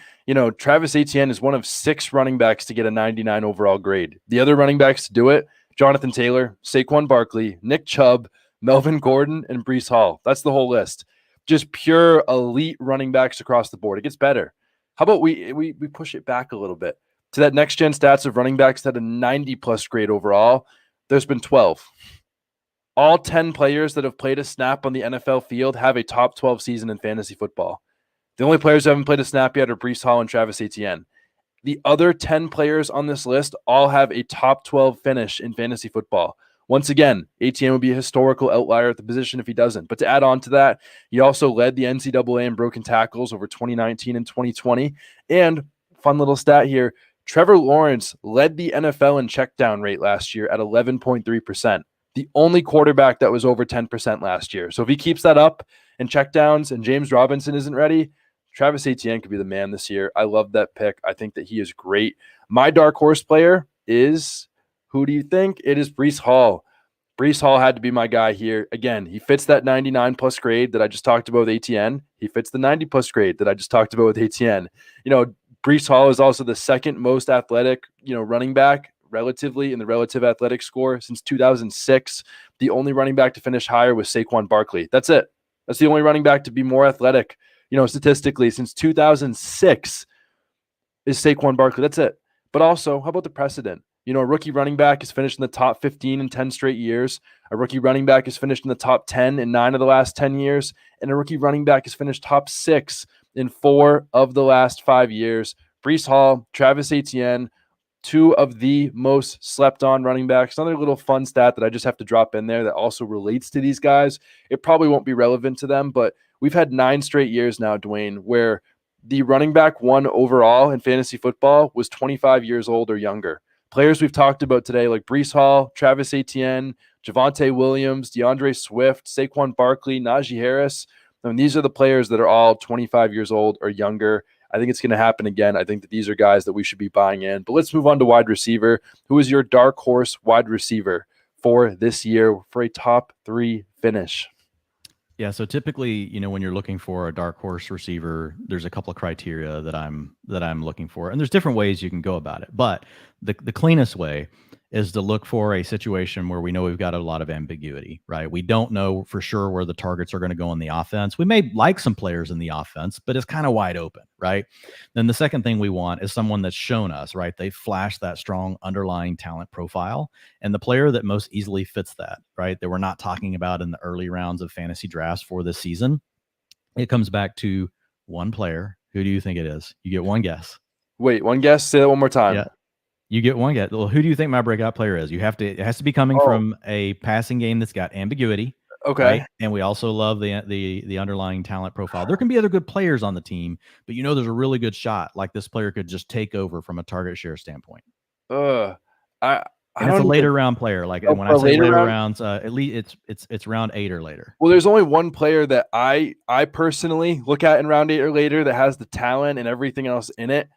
Travis Etienne is one of 6 running backs to get a 99 overall grade. The other running backs to do it, Jonathan Taylor, Saquon Barkley, Nick Chubb, Melvin Gordon, and Brees Hall. That's the whole list. Just pure elite running backs across the board. It gets better. How about we push it back a little bit to that next gen stats of running backs that had a 90 plus grade overall? There's been 12. All 10 players that have played a snap on the NFL field have a top 12 season in fantasy football. The only players who haven't played a snap yet are Brees Hall and Travis Etienne. The other 10 players on this list all have a top 12 finish in fantasy football. Once again, Etienne would be a historical outlier at the position if he doesn't. But to add on to that, he also led the NCAA in broken tackles over 2019 and 2020. And fun little stat here, Trevor Lawrence led the NFL in checkdown rate last year at 11.3%. The only quarterback that was over 10% last year. So if he keeps that up and checkdowns and James Robinson isn't ready, Travis Etienne could be the man this year. I love that pick. I think that he is great. My dark horse player is, who do you think? It is Brees Hall. Brees Hall had to be my guy here. Again, he fits that 99 plus grade that I just talked about with Etienne. He fits the 90 plus grade that I just talked about with Etienne. Brees Hall is also the second most athletic, running back relatively in the relative athletic score since 2006. The only running back to finish higher was Saquon Barkley. That's it. That's the only running back to be more athletic, statistically since 2006 is Saquon Barkley. That's it. But also, how about the precedent? A rookie running back has finished in the top 15 in 10 straight years. A rookie running back has finished in the top 10 in 9 of the last 10 years. And a rookie running back has finished top 6 in 4 of the last 5 years. Brees Hall, Travis Etienne, 2 of the most slept on running backs. Another little fun stat that I just have to drop in there that also relates to these guys. It probably won't be relevant to them, but we've had 9 straight years now, Dwain, where the running back 1 overall in fantasy football was 25 years old or younger. Players we've talked about today, like Brees Hall, Travis Etienne, Javonte Williams, DeAndre Swift, Saquon Barkley, Najee Harris. I mean, these are the players that are all 25 years old or younger. I think it's going to happen again. I think that these are guys that we should be buying in. But let's move on to wide receiver. Who is your dark horse wide receiver for this year for a top 3 finish? Yeah, so typically, when you're looking for a dark horse receiver, there's a couple of criteria that I'm looking for, and there's different ways you can go about it. But the cleanest way is to look for a situation where we know we've got a lot of ambiguity, right? We don't know for sure where the targets are going to go in the offense. We may like some players in the offense, but it's kind of wide open, right? Then the second thing we want is someone that's shown us, right? They flash that strong underlying talent profile, and the player that most easily fits that, right? That we're not talking about in the early rounds of fantasy drafts for this season. It comes back to one player. Who do you think it is? You get one guess. Wait, one guess? Say that one more time. Yeah. You get one guess. Well, who do you think my breakout player is? It has to be coming from a passing game that's got ambiguity. Okay. Right? And we also love the underlying talent profile. There can be other good players on the team, but there's a really good shot like this player could just take over from a target share standpoint. And it's a later round player. Like when I say later rounds, at least it's round 8 or later. Well, there's only one player that I personally look at in round 8 or later that has the talent and everything else in it.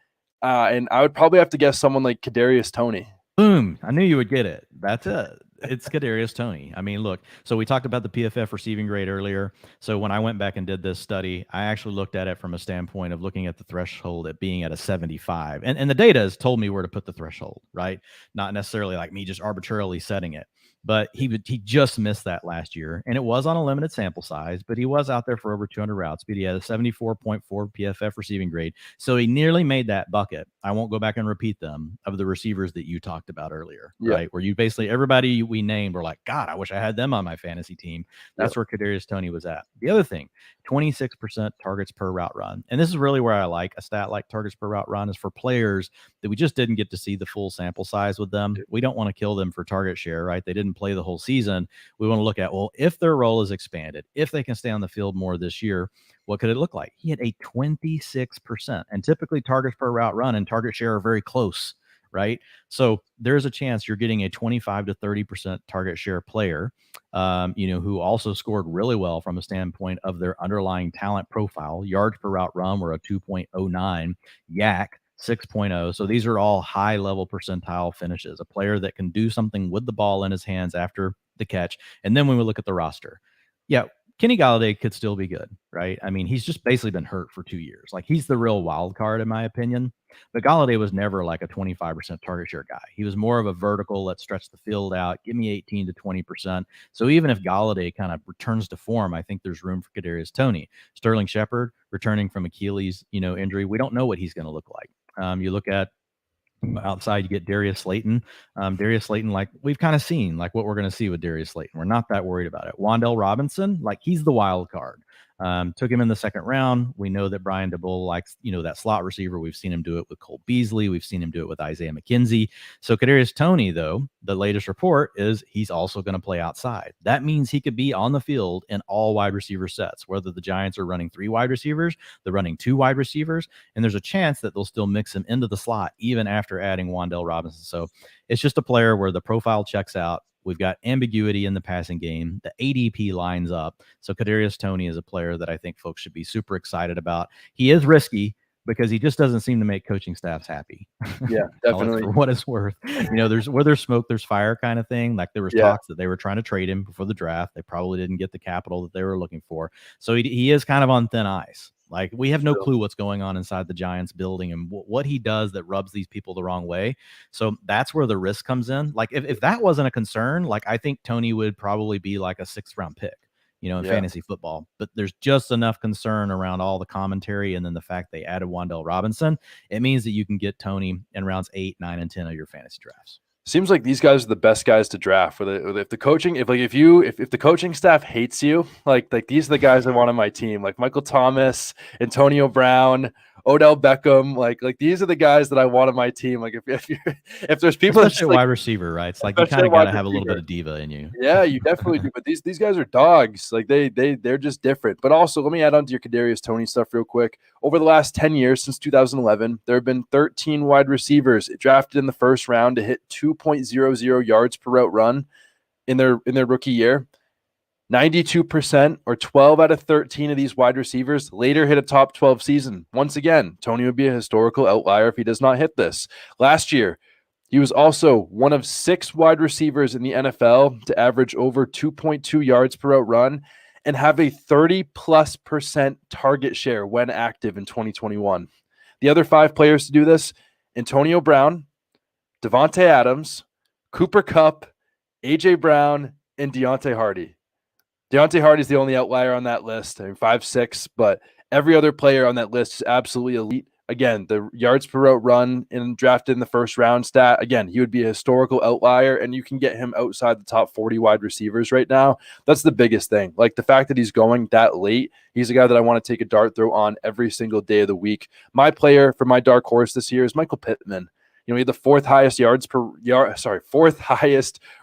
And I would probably have to guess someone like Kadarius Toney. Boom. I knew you would get it. That's it. It's Kadarius Toney. I mean, look, so we talked about the PFF receiving grade earlier. So when I went back and did this study, I actually looked at it from a standpoint of looking at the threshold at being at a 75. And the data has told me where to put the threshold, right? Not necessarily like me just arbitrarily setting it. But he just missed that last year, and it was on a limited sample size, but he was out there for over 200 routes, but he had a 74.4 PFF receiving grade. So he nearly made that bucket. I won't go back and repeat them of the receivers that you talked about earlier, right? Where you basically, everybody we named were like, God, I wish I had them on my fantasy team. That's where Kadarius Toney was at. The other thing, 26% targets per route run. And this is really where I like a stat like targets per route run is for players that we just didn't get to see the full sample size with them. We don't want to kill them for target share, right? They didn't play the whole season. We want to look at, well, if their role is expanded, if they can stay on the field more this year, what could it look like? He had a 26%, and typically targets per route run and target share are very close, right? So there's a chance you're getting a 25 to 30% target share player, who also scored really well from a standpoint of their underlying talent profile. Yards per route run were a 2.09, yak 6.0. So these are all high level percentile finishes, a player that can do something with the ball in his hands after the catch. And then when we look at the roster, yeah, Kenny Galladay could still be good, right? I mean, he's just basically been hurt for 2 years. Like, he's the real wild card in my opinion. But Galladay was never like a 25% target share guy. He was more of a vertical, let's stretch the field out, give me 18 to 20%. So even if Galladay kind of returns to form, I think there's room for Kadarius Toney. Sterling Shepard returning from Achilles, injury. We don't know what he's going to look like. You look at outside, you get Darius Slayton. Darius Slayton, like we've kind of seen, like what we're going to see with Darius Slayton. We're not that worried about it. Wan'Dale Robinson, like he's the wild card. Took him in the second round. We know that Brian DeBull likes, that slot receiver. We've seen him do it with Cole Beasley. We've seen him do it with Isaiah McKenzie. So Kadarius Toney, though, the latest report is he's also going to play outside. That means he could be on the field in all wide receiver sets, whether the Giants are running 3 wide receivers, they're running 2 wide receivers, and there's a chance that they'll still mix him into the slot even after adding Wan'Dale Robinson. So it's just a player where the profile checks out. We've got ambiguity in the passing game. The ADP lines up. So Kadarius Toney is a player that I think folks should be super excited about. He is risky because he just doesn't seem to make coaching staffs happy. Yeah, definitely. For what it's worth. There's where there's smoke, there's fire kind of thing. Like there was talks that they were trying to trade him before the draft. They probably didn't get the capital that they were looking for. So he is kind of on thin ice. Like we have no clue what's going on inside the Giants building and what he does that rubs these people the wrong way. So that's where the risk comes in. Like if that wasn't a concern, like I think Toney would probably be like a 6th round pick, in fantasy football. But there's just enough concern around all the commentary and then the fact they added Wan'Dale Robinson. It means that you can get Toney in rounds 8, 9, and 10 of your fantasy drafts. Seems like these guys are the best guys to draft. If the coaching, if the coaching staff hates you, like these are the guys I want on my team, like Michael Thomas, Antonio Brown, Odell Beckham, like these are the guys that I want on my team. Like if there's people, especially wide receiver, right? It's like you kind of got to have a little bit of diva in you. Yeah, you definitely do. But these guys are dogs. Like they're just different. But also, let me add on to your Kadarius Toney stuff real quick. Over the last 10 years, since 2011, there have been 13 wide receivers drafted in the first round to hit 2.00 yards per route run in their rookie year. 92% or 12 out of 13 of these wide receivers later hit a top 12 season. Once again, Toney would be a historical outlier if he does not hit this. Last year, he was also one of 6 wide receivers in the NFL to average over 2.2 yards per route run and have a 30+% target share when active in 2021. The other 5 players to do this: Antonio Brown, Devontae Adams, Cooper Kupp, A.J. Brown, and Deontay Hardy. Deontay Hardy is the only outlier on that list. I mean, 5'6", but every other player on that list is absolutely elite. Again, the yards per route run and drafted in the first round stat, again, he would be a historical outlier, and you can get him outside the top 40 wide receivers right now. That's the biggest thing. Like the fact that he's going that late, he's a guy that I want to take a dart throw on every single day of the week. My player for my dark horse this year is Michael Pittman. He had the fourth highest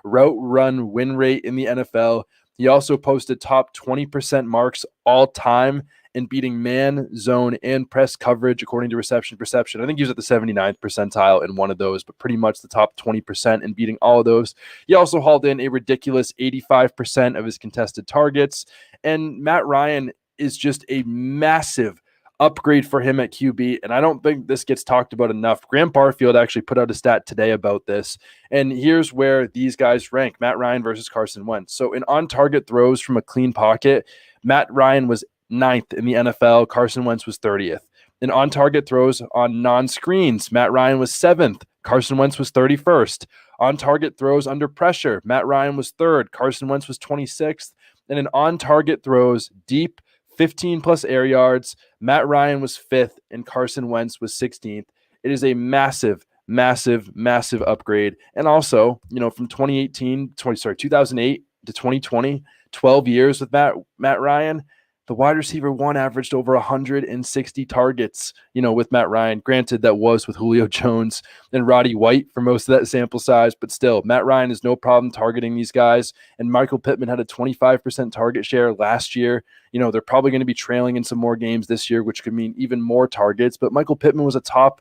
route run win rate in the NFL. He also posted top 20% marks all time in beating man, zone, and press coverage according to reception perception. I think he was at the 79th percentile in one of those, but pretty much the top 20% in beating all of those. He also hauled in a ridiculous 85% of his contested targets. And Matt Ryan is just a massive upgrade for him at QB, and I don't think this gets talked about enough. Graham Barfield actually put out a stat today about this, and here's where these guys rank: Matt Ryan versus Carson Wentz. So in on-target throws from a clean pocket, Matt Ryan was 9th in the NFL. Carson Wentz was 30th. In on-target throws on non-screens, Matt Ryan was 7th. Carson Wentz was 31st. On-target throws under pressure, Matt Ryan was 3rd. Carson Wentz was 26th. And in on-target throws deep, 15+ air yards, Matt Ryan was 5th and Carson Wentz was 16th. It is a massive upgrade. And also, from 2008 to 2020, 12 years with Matt Ryan, the wide receiver 1 averaged over 160 targets, with Matt Ryan. Granted, that was with Julio Jones and Roddy White for most of that sample size, but still, Matt Ryan has no problem targeting these guys. And Michael Pittman had a 25% target share last year. They're probably going to be trailing in some more games this year, which could mean even more targets. But Michael Pittman was a top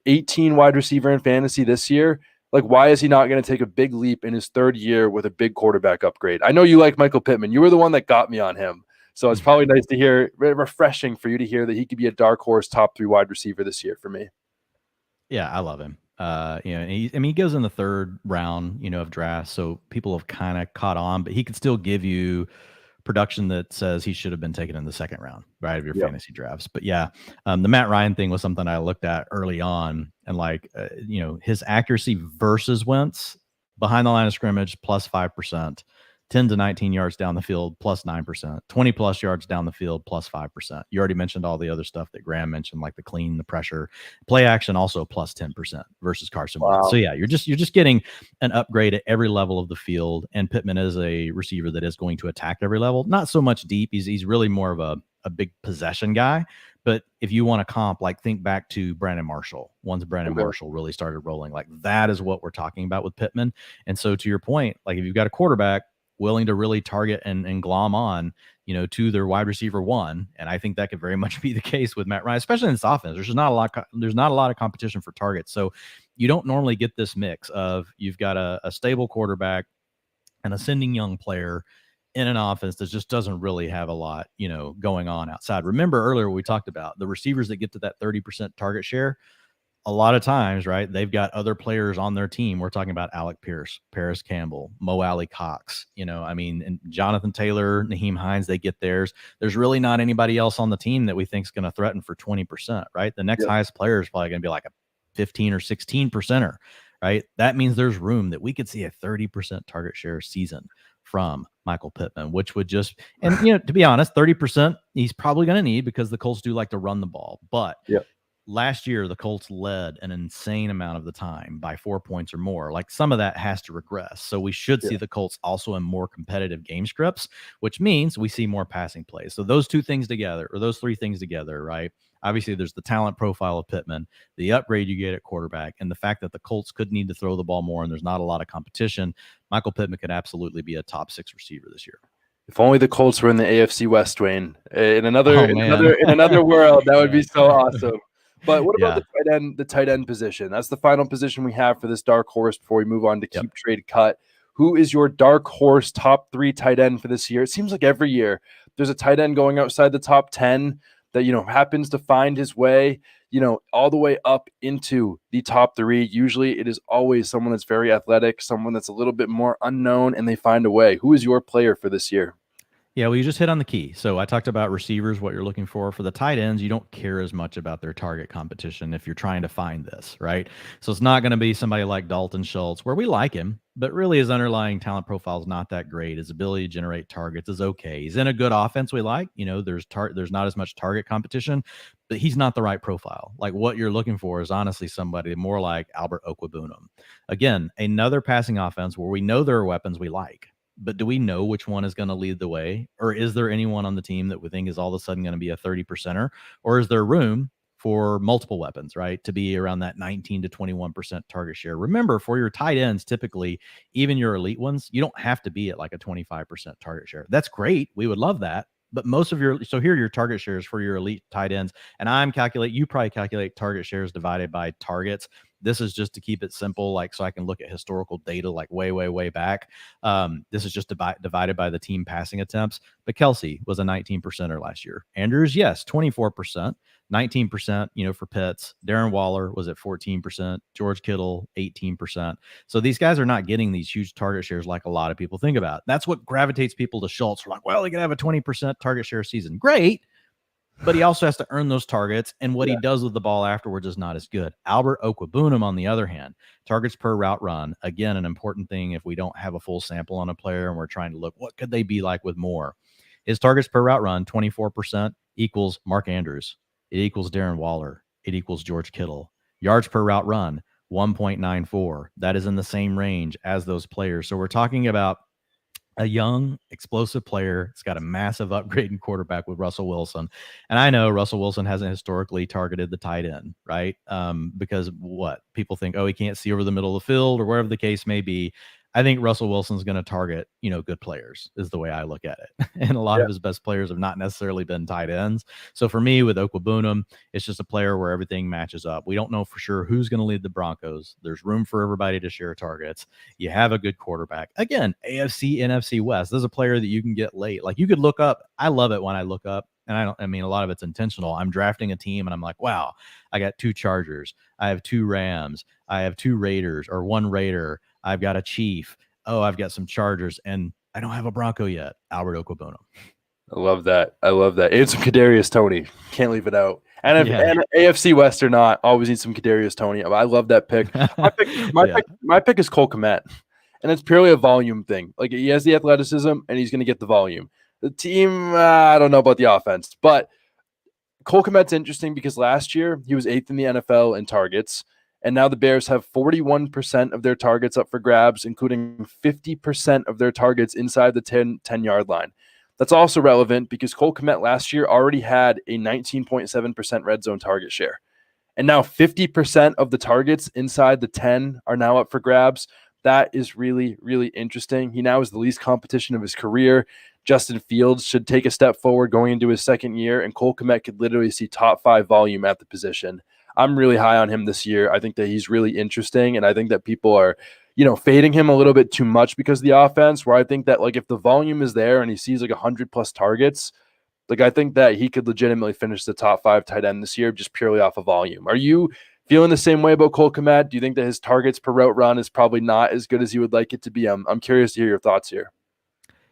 18 wide receiver in fantasy this year. Like, why is he not going to take a big leap in his 3rd year with a big quarterback upgrade? I know you like Michael Pittman. You were the one that got me on him. So it's probably nice to hear, refreshing for you to hear that he could be a dark horse top 3 wide receiver this year for me. Yeah, I love him. He goes in the 3rd round, of drafts, so people have kind of caught on, but he could still give you production that says he should have been taken in the second round, right, of your fantasy drafts. But yeah, the Matt Ryan thing was something I looked at early on, and like, his accuracy versus Wentz behind the line of scrimmage plus 5%, 10 to 19 yards down the field plus 9%, 20 plus yards down the field plus 5%. You already mentioned all the other stuff that Graham mentioned, like the clean, the pressure, play action also plus 10% versus Carson Wentz. So yeah, you're just getting an upgrade at every level of the field. And Pittman is a receiver that is going to attack every level. Not so much deep. He's really more of a big possession guy. But if you want to comp, like, think back to Brandon Marshall. Once Brandon Marshall really started rolling, like, that is what we're talking about with Pittman. And so to your point, like, if you've got a quarterback willing to really target and glom on, to their wide receiver one, and I think that could very much be the case with Matt Ryan, especially in this offense. There's not a lot of competition for targets, so you don't normally get this mix of you've got a stable quarterback, an ascending young player in an offense that just doesn't really have a lot, going on outside. Remember earlier we talked about the receivers that get to that 30% target share. A lot of times, right, they've got other players on their team. We're talking about Alec Pierce, Paris Campbell, Mo Alley Cox, and Jonathan Taylor, Naheem Hines, they get theirs. There's really not anybody else on the team that we think is going to threaten for 20%, right? The next highest player is probably going to be like a 15 or 16%er, right? That means there's room that we could see a 30% target share season from Michael Pittman, which would just, and, to be honest, 30% he's probably going to need because the Colts do like to run the ball. But last year, the Colts led an insane amount of the time by 4 points or more. Like, some of that has to regress. So we should see the Colts also in more competitive game scripts, which means we see more passing plays. So those two things together, or those three things together, right? Obviously, there's the talent profile of Pittman, the upgrade you get at quarterback, and the fact that the Colts could need to throw the ball more and there's not a lot of competition. Michael Pittman could absolutely be a top 6 receiver this year. If only the Colts were in the AFC West, Dwain. In another world, that would be so awesome. But what about the tight end position? That's the final position we have for this dark horse before we move on to keep, trade, cut. Who is your dark horse top 3 tight end for this year? It seems like every year there's a tight end going outside the top 10 that, happens to find his way, all the way up into the top 3. Usually it is always someone that's very athletic, someone that's a little bit more unknown, and they find a way. Who is your player for this year? Yeah, well, you just hit on the key. So I talked about receivers, what you're looking for. For the tight ends, you don't care as much about their target competition if you're trying to find this, right? So it's not going to be somebody like Dalton Schultz, where we like him, but really his underlying talent profile is not that great. His ability to generate targets is okay. He's in a good offense we like. There's not as much target competition, but he's not the right profile. Like, what you're looking for is honestly somebody more like Albert Okwuegbunam. Again, another passing offense where we know there are weapons we like. But do we know which one is going to lead the way? Or is there anyone on the team that we think is all of a sudden going to be a 30%er? Or is there room for multiple weapons, right, to be around that 19 to 21% target share? Remember, for your tight ends, typically, even your elite ones, you don't have to be at like a 25% target share. That's great. We would love that. But most of so here are your target shares for your elite tight ends. And you probably calculate target shares divided by targets. This is just to keep it simple, like, so I can look at historical data, like way, way, way back. This is just divided by the team passing attempts. But Kelsey was a 19%er last year. Andrews, yes, 24%, 19%, for Pitts. Darren Waller was at 14%. George Kittle, 18%. So these guys are not getting these huge target shares like a lot of people think about. That's what gravitates people to Schultz. We're like, well, he can have a 20% target share season. Great. But he also has to earn those targets, and what he does with the ball afterwards is not as good. Albert Okwuegbunam, on the other hand, targets per route run, again, an important thing if we don't have a full sample on a player and we're trying to look, what could they be like with more? His targets per route run, 24%, equals Mark Andrews. It equals Darren Waller. It equals George Kittle. Yards per route run, 1.94. That is in the same range as those players. So we're talking about a young, explosive player. It's got a massive upgrade in quarterback with Russell Wilson. And I know Russell Wilson hasn't historically targeted the tight end, right? Because what people think, he can't see over the middle of the field or wherever the case may be. I think Russell Wilson's going to target, good players is the way I look at it. And a lot of his best players have not necessarily been tight ends. So for me with Okwuegbunam, it's just a player where everything matches up. We don't know for sure who's going to lead the Broncos. There's room for everybody to share targets. You have a good quarterback. Again, AFC, NFC West. There's a player that you can get late. Like, you could look up. I love it when I look up. And a lot of it's intentional. I'm drafting a team and I'm like, wow, I got 2 Chargers. I have 2 Rams. I have 2 Raiders, or 1 Raider. I've got a Chief. I've got some Chargers. And I don't have a Bronco yet. Albert Okwuegbunam. I love that. I love that. And some Kadarius Toney. Can't leave it out. And if Yeah. and AFC West or not, always need some Kadarius Toney. I love that pick. Yeah. My pick is Cole Kmet, and it's purely a volume thing. Like he has the athleticism, and he's going to get the volume. The team, I don't know about the offense, but Cole Kmet's interesting because last year he was 8th in the NFL in targets, and now the Bears have 41% of their targets up for grabs, including 50% of their targets inside the 10-yard line. That's also relevant because Cole Kmet last year already had a 19.7% red zone target share. And now 50% of the targets inside the 10 are now up for grabs. That is really, really interesting. He now is the least competition of his career. Justin Fields should take a step forward going into his second year, and Cole Kmet could literally see top 5 volume at the position. I'm really high on him this year. I think that he's really interesting, and I think that people are, fading him a little bit too much because of the offense, where I think that, like, if the volume is there and he sees like 100+ targets, like, I think that he could legitimately finish the top 5 tight end this year just purely off of volume. Are you feeling the same way about Cole Kmet? Do you think that his targets per route run is probably not as good as you would like it to be? I'm curious to hear your thoughts here.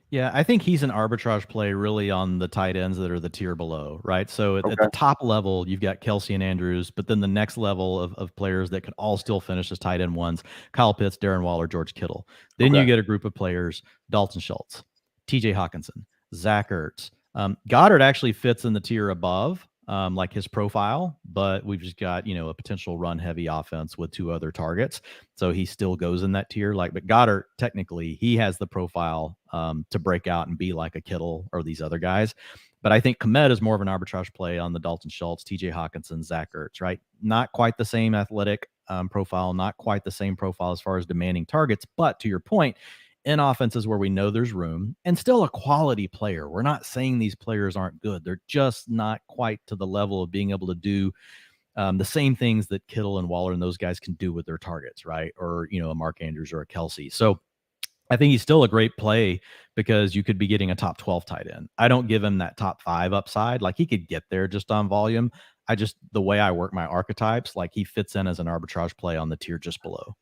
Yeah, I think he's an arbitrage play really on the tight ends that are the tier below, right? So at Okay. the top level, you've got Kelsey and Andrews, but then the next level of players that could all still finish as tight end ones, Kyle Pitts, Darren Waller, George Kittle. Then you Okay. get a group of players, Dalton Schultz, TJ Hawkinson, Zach Ertz. Goddard actually fits in the tier above, like his profile, but we've just got, a potential run heavy offense with 2 other targets. So he still goes in that tier. But Goddard, technically, he has the profile to break out and be like a Kittle or these other guys. But I think Kmet is more of an arbitrage play on the Dalton Schultz, TJ Hawkinson, Zach Ertz, right? Not quite the same athletic profile, not quite the same profile as far as demanding targets. But to your point, in offenses where we know there's room and still a quality player. We're not saying these players aren't good. They're just not quite to the level of being able to do the same things that Kittle and Waller and those guys can do with their targets, right? Or, a Mark Andrews or a Kelsey. So I think he's still a great play because you could be getting a top 12 tight end. I don't give him that top 5 upside. Like, he could get there just on volume. The way I work my archetypes, like, he fits in as an arbitrage play on the tier just below.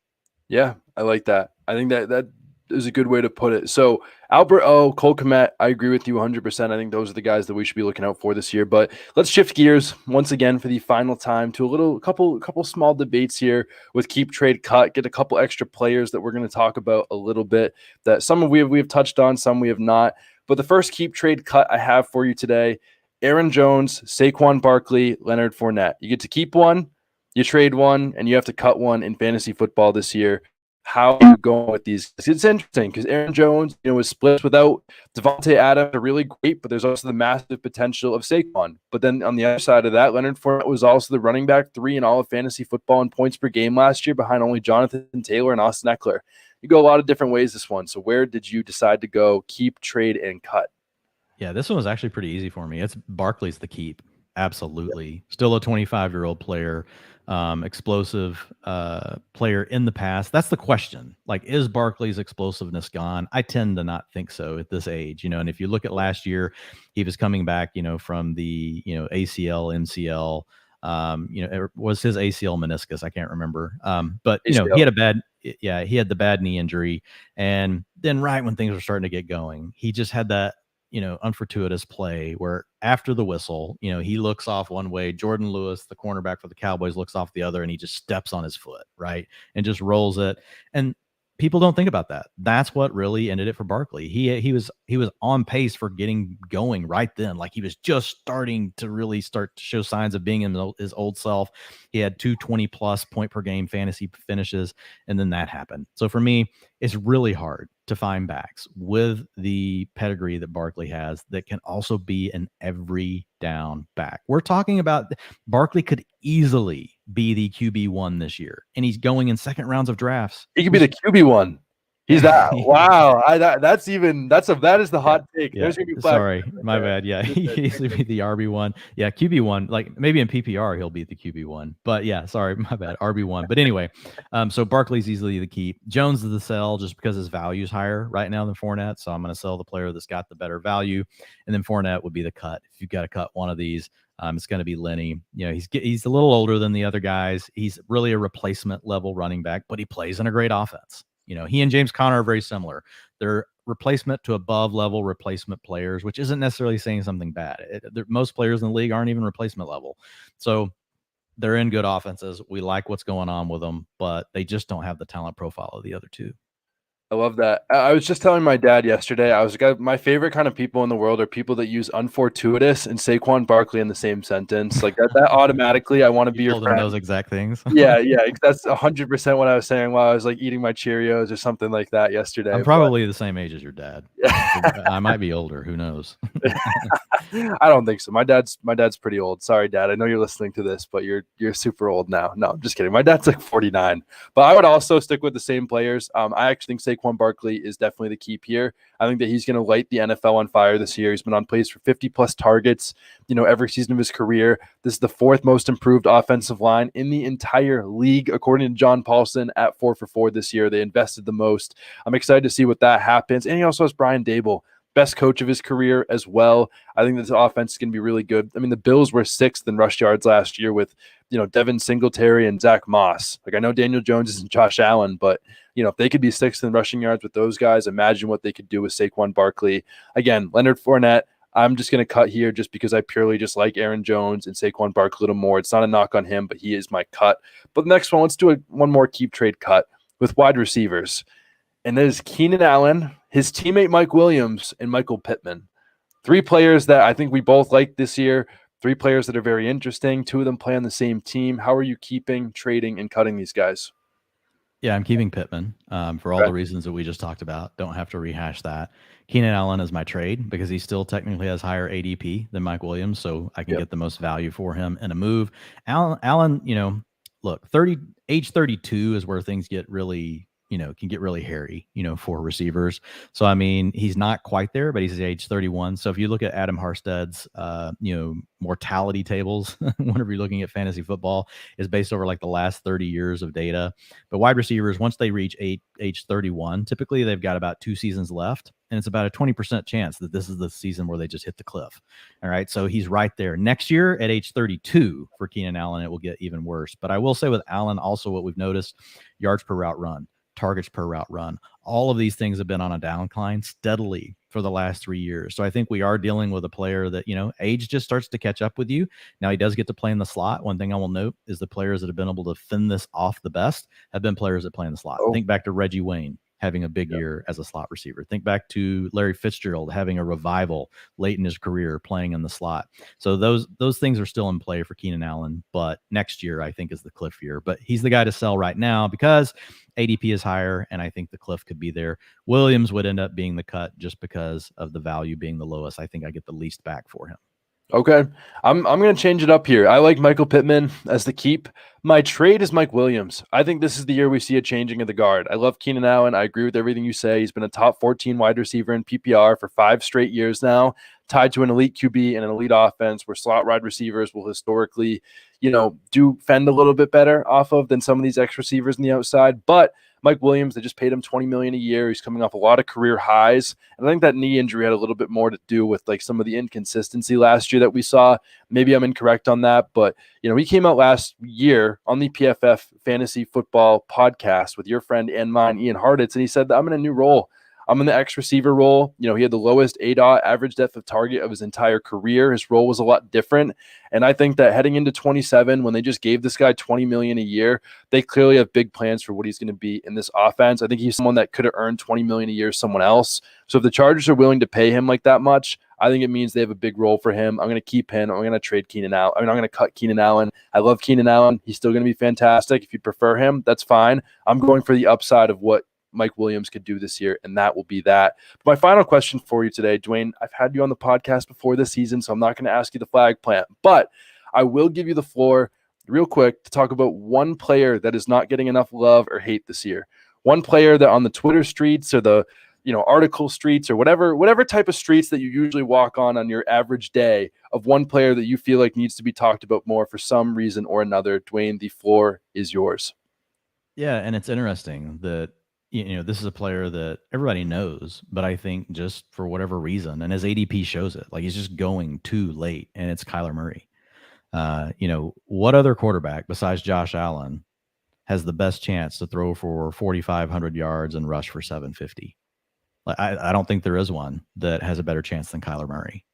Yeah, I like that. I think that is a good way to put it. So Albert O, Cole Kmet, I agree with you 100%. I think those are the guys that we should be looking out for this year. But let's shift gears once again for the final time to a couple small debates here with keep, trade, cut. Get a couple extra players that we're going to talk about a little bit. That some of we have touched on, some we have not. But the first keep, trade, cut I have for you today: Aaron Jones, Saquon Barkley, Leonard Fournette. You get to keep one, you trade one, and you have to cut one in fantasy football this year. How are you going with these? It's interesting because Aaron Jones, was split without Devontae Adams, are really great, but there's also the massive potential of Saquon. But then on the other side of that, Leonard Fournette was also the running back 3 in all of fantasy football in points per game last year, behind only Jonathan Taylor and Austin Eckler. You go a lot of different ways this one. So where did you decide to go? Keep, trade, and cut? Yeah, this one was actually pretty easy for me. It's Barkley's the keep. Absolutely. Still a 25-year-old player, explosive player in the past. That's the question. Like, is Barkley's explosiveness gone? I tend to not think so at this age, and if you look at last year, he was coming back, from the, ACL, MCL, it was his ACL meniscus. I can't remember. But, ACL. he had the bad knee injury. And then right when things were starting to get going, he just had that, unfortuitous play where after the whistle, he looks off one way. Jordan Lewis, the cornerback for the Cowboys, looks off the other, and he just steps on his foot, right? And just rolls it. And people don't think about that. That's what really ended it for Barkley. He was on pace for getting going right then. Like, he was just starting to show signs of being in his old self. He had 220+ point per game fantasy finishes, and then that happened. So for me, it's really hard to find backs with the pedigree that Barkley has that can also be an every down back. We're talking about Barkley could easily be the QB1 this year, and he's going in second rounds of drafts. He could be the QB1. He's that. Wow. That is the hot take. Yeah. There's gonna be Sorry, my bad. Yeah, he used to be the RB1. Yeah, QB1. Like, maybe in PPR he'll be the QB1. But yeah, sorry, my bad. RB1. But anyway, so Barkley's easily the keep. Jones is the sell just because his value is higher right now than Fournette. So I'm going to sell the player that's got the better value, and then Fournette would be the cut. If you've got to cut one of these, it's going to be Lenny. He's a little older than the other guys. He's really a replacement level running back, but he plays in a great offense. He and James Conner are very similar. They're replacement to above level replacement players, which isn't necessarily saying something bad. Most players in the league aren't even replacement level. So they're in good offenses. We like what's going on with them, but they just don't have the talent profile of the other two. I love that. I was just telling my dad yesterday, I was like, my favorite kind of people in the world are people that use unfortuitous and Saquon Barkley in the same sentence. Like that automatically, I want to be your Told him friend. those exact things. Yeah. That's 100% what I was saying while I was like eating my Cheerios or something like that yesterday. I'm probably the same age as your dad. I might be older. Who knows? I don't think so. My dad's pretty old. Sorry, Dad. I know you're listening to this, but you're super old now. No, I'm just kidding. My dad's like 49. But I would also stick with the same players. I actually think Saquon Barkley is definitely the keep here. I think that he's going to light the NFL on fire this year. He's been on pace for 50 plus targets, every season of his career. This is the fourth most improved offensive line in the entire league, according to John Paulson, at 4 for 4 this year. They invested the most. I'm excited to see what that happens. And he also has Brian Dable, best coach of his career as well. I think this offense is going to be really good. I mean, the Bills were 6th in rush yards last year with, Devin Singletary and Zach Moss. Like, I know Daniel Jones isn't Josh Allen, but, if they could be 6th in rushing yards with those guys, imagine what they could do with Saquon Barkley. Again, Leonard Fournette, I'm just going to cut here just because I purely just like Aaron Jones and Saquon Barkley a little more. It's not a knock on him, but he is my cut. But the next one, let's do one more keep trade cut with wide receivers. And there's Keenan Allen, his teammate Mike Williams, and Michael Pittman. 3 players that I think we both like this year. 3 players that are very interesting. 2 of them play on the same team. How are you keeping, trading, and cutting these guys? Yeah, I'm keeping Pittman for all the reasons that we just talked about. Don't have to rehash that. Keenan Allen is my trade because he still technically has higher ADP than Mike Williams, so I can get the most value for him in a move. Allen, look, age 32 is where things get really can get really hairy, for receivers. So, I mean, he's not quite there, but he's age 31. So if you look at Adam Harstad's, mortality tables, whenever you're looking at fantasy football, is based over like the last 30 years of data. But wide receivers, once they reach age 31, typically they've got about 2 seasons left. And it's about a 20% chance that this is the season where they just hit the cliff. All right. So he's right there. Next year at age 32 for Keenan Allen, it will get even worse. But I will say with Allen, also what we've noticed, yards per route run, targets per route run. All of these things have been on a downcline steadily for the last 3 years. So I think we are dealing with a player that, age just starts to catch up with you. Now he does get to play in the slot. One thing I will note is the players that have been able to fend this off the best have been players that play in the slot. Think back to Reggie Wayne having a big year as a slot receiver. Think back to Larry Fitzgerald having a revival late in his career playing in the slot. So those things are still in play for Keenan Allen, but next year I think is the cliff year. But he's the guy to sell right now because ADP is higher, and I think the cliff could be there. Williams would end up being the cut just because of the value being the lowest. I think I get the least back for him. Okay. I'm going to change it up here. I like Michael Pittman as the keep. My trade is Mike Williams. I think this is the year we see a changing of the guard. I love Keenan Allen. I agree with everything you say. He's been a top 14 wide receiver in PPR for 5 straight years now, tied to an elite QB and an elite offense where slot wide receivers will historically, do fend a little bit better off of than some of these X receivers in the outside. But Mike Williams, they just paid him $20 million a year. He's coming off a lot of career highs. And I think that knee injury had a little bit more to do with like some of the inconsistency last year that we saw. Maybe I'm incorrect on that, but he came out last year on the PFF Fantasy Football podcast with your friend and mine, Ian Harditz, and he said that I'm in a new role. I'm in the X receiver role. He had the lowest ADOT, average depth of target, of his entire career. His role was a lot different. And I think that heading into 27, when they just gave this guy $20 million a year, they clearly have big plans for what he's going to be in this offense. I think he's someone that could have earned $20 million a year someone else. So if the Chargers are willing to pay him like that much, I think it means they have a big role for him. I'm going to keep him. I'm going to trade Keenan Allen. I'm going to cut Keenan Allen. I love Keenan Allen. He's still going to be fantastic. If you prefer him, that's fine. I'm going for the upside of what Mike Williams could do this year, and that will be that. But my final question for you today, Dwain, I've had you on the podcast before this season, so I'm not going to ask you the flag plant, but I will give you the floor real quick to talk about one player that is not getting enough love or hate this year. One player that on the Twitter streets or the article streets or whatever type of streets that you usually walk on your average day, of one player that you feel like needs to be talked about more for some reason or another. Dwain, the floor is yours. Yeah, and it's interesting that this is a player that everybody knows, but I think just for whatever reason, and his ADP shows it, like he's just going too late, and it's Kyler Murray. What other quarterback besides Josh Allen has the best chance to throw for 4,500 yards and rush for 750? I don't think there is one that has a better chance than Kyler Murray.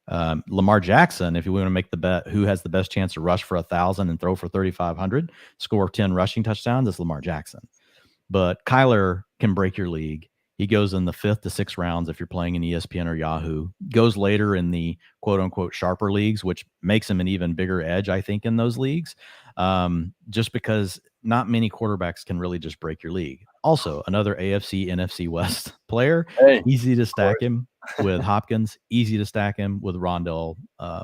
Lamar Jackson, if you want to make the bet, who has the best chance to rush for 1,000 and throw for 3,500, score 10 rushing touchdowns, is Lamar Jackson. But Kyler can break your league. He goes in the 5th to 6th rounds if you're playing in ESPN or Yahoo. Goes later in the quote-unquote sharper leagues, which makes him an even bigger edge, I think, in those leagues, just because not many quarterbacks can really just break your league. Also, another AFC, NFC West player. Hey, easy to stack him with Hopkins. Easy to stack him with Rondell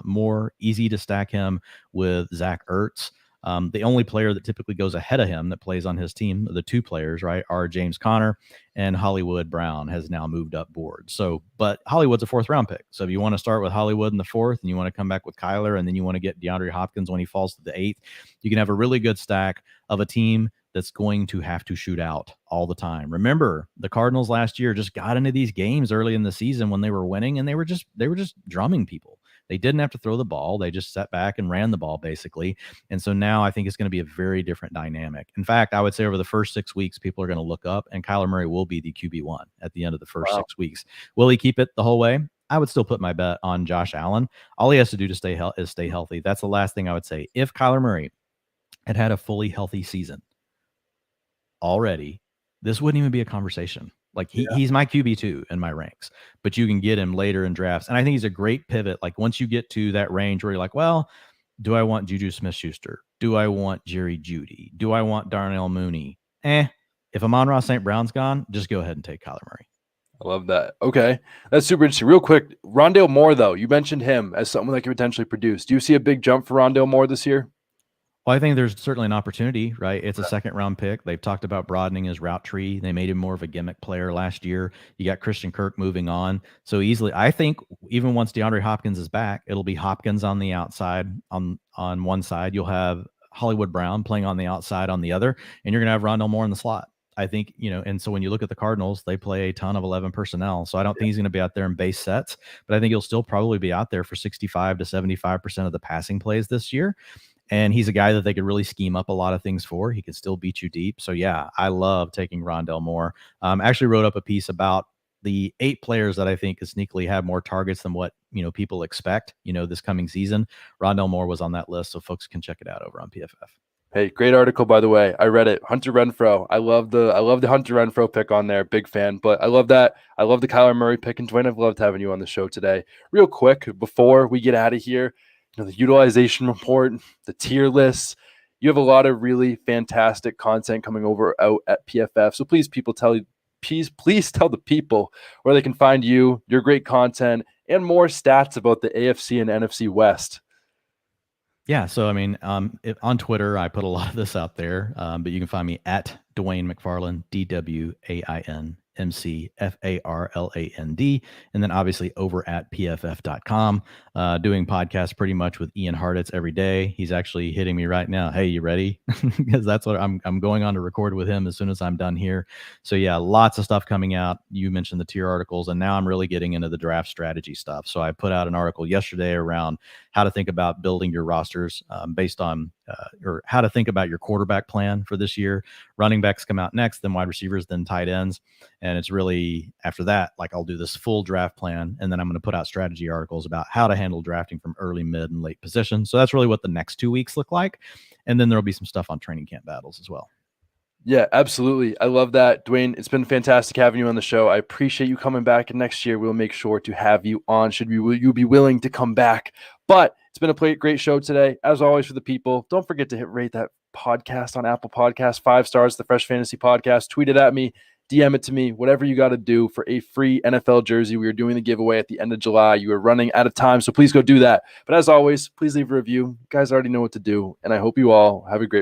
Moore. Easy to stack him with Zach Ertz. The only player that typically goes ahead of him that plays on his team, the 2 players, right, are James Conner and Hollywood Brown has now moved up board. So, but Hollywood's a 4th round pick. So if you want to start with Hollywood in the 4th and you want to come back with Kyler and then you want to get DeAndre Hopkins when he falls to the 8th, you can have a really good stack of a team that's going to have to shoot out all the time. Remember, the Cardinals last year just got into these games early in the season when they were winning and they were just drumming people. They didn't have to throw the ball. They just sat back and ran the ball, basically. And so now I think it's going to be a very different dynamic. In fact, I would say over the first 6 weeks, people are going to look up, and Kyler Murray will be the QB1 at the end of the first 6 weeks. Will he keep it the whole way? I would still put my bet on Josh Allen. All he has to do to stay healthy. That's the last thing I would say. If Kyler Murray had a fully healthy season already, this wouldn't even be a conversation. Like he's my QB2 in my ranks, but you can get him later in drafts. And I think he's a great pivot. Like once you get to that range where you're like, well, do I want Juju Smith-Schuster? Do I want Jerry Jeudy? Do I want Darnell Mooney? If Amon-Ra St. Brown's gone, just go ahead and take Kyler Murray. I love that. Okay. That's super interesting. Real quick, Rondale Moore, though, you mentioned him as someone that could potentially produce. Do you see a big jump for Rondale Moore this year? Well, I think there's certainly an opportunity, right? It's a 2nd round pick. They've talked about broadening his route tree. They made him more of a gimmick player last year. You got Christian Kirk moving on. So easily, I think even once DeAndre Hopkins is back, it'll be Hopkins on the outside on one side. You'll have Hollywood Brown playing on the outside on the other, and you're going to have Rondale Moore in the slot. I think, and so when you look at the Cardinals, they play a ton of 11 personnel. So I don't think he's going to be out there in base sets, but I think he'll still probably be out there for 65 to 75% of the passing plays this year. And he's a guy that they could really scheme up a lot of things for. He could still beat you deep. So, yeah, I love taking Rondale Moore. Actually wrote up a piece about the 8 players that I think could sneakily have more targets than what, people expect, this coming season. Rondale Moore was on that list, so folks can check it out over on PFF. Hey, great article, by the way. I read it. Hunter Renfrow. I love the Hunter Renfrow pick on there. Big fan. But I love that. I love the Kyler Murray pick. And Dwain, I've loved having you on the show today. Real quick, before we get out of here, the utilization report, the tier lists. You have a lot of really fantastic content coming out at PFF. So please tell the people where they can find you, your great content, and more stats about the AFC and NFC West. Yeah. So, I mean, on Twitter, I put a lot of this out there, but you can find me at Dwain McFarland, DWAIN McFarland. And then obviously over at PFF.com, doing podcasts pretty much with Ian Hartitz every day. He's actually hitting me right now. Hey, you ready? Because that's what I'm going on to record with him as soon as I'm done here. So yeah, lots of stuff coming out. You mentioned the tier articles, and now I'm really getting into the draft strategy stuff. So I put out an article yesterday around how to think about building your rosters based on or how to think about your quarterback plan for this year. Running backs come out next, then wide receivers, then tight ends. And it's really after that, like I'll do this full draft plan, and then I'm going to put out strategy articles about how to handle drafting from early, mid, and late positions. So that's really what the next 2 weeks look like. And then there'll be some stuff on training camp battles as well. Yeah, absolutely. I love that. Dwain, it's been fantastic having you on the show. I appreciate you coming back, and next year we'll make sure to have you on should you be willing to come back. But it's been a great show today. As always, for the people, don't forget to rate that podcast on Apple Podcasts, 5 stars, the Fresh Fantasy Podcast. Tweet it at me, DM it to me, whatever you got to do for a free NFL jersey. We are doing the giveaway at the end of July. You are running out of time, so please go do that. But as always, please leave a review. You guys already know what to do, and I hope you all have a great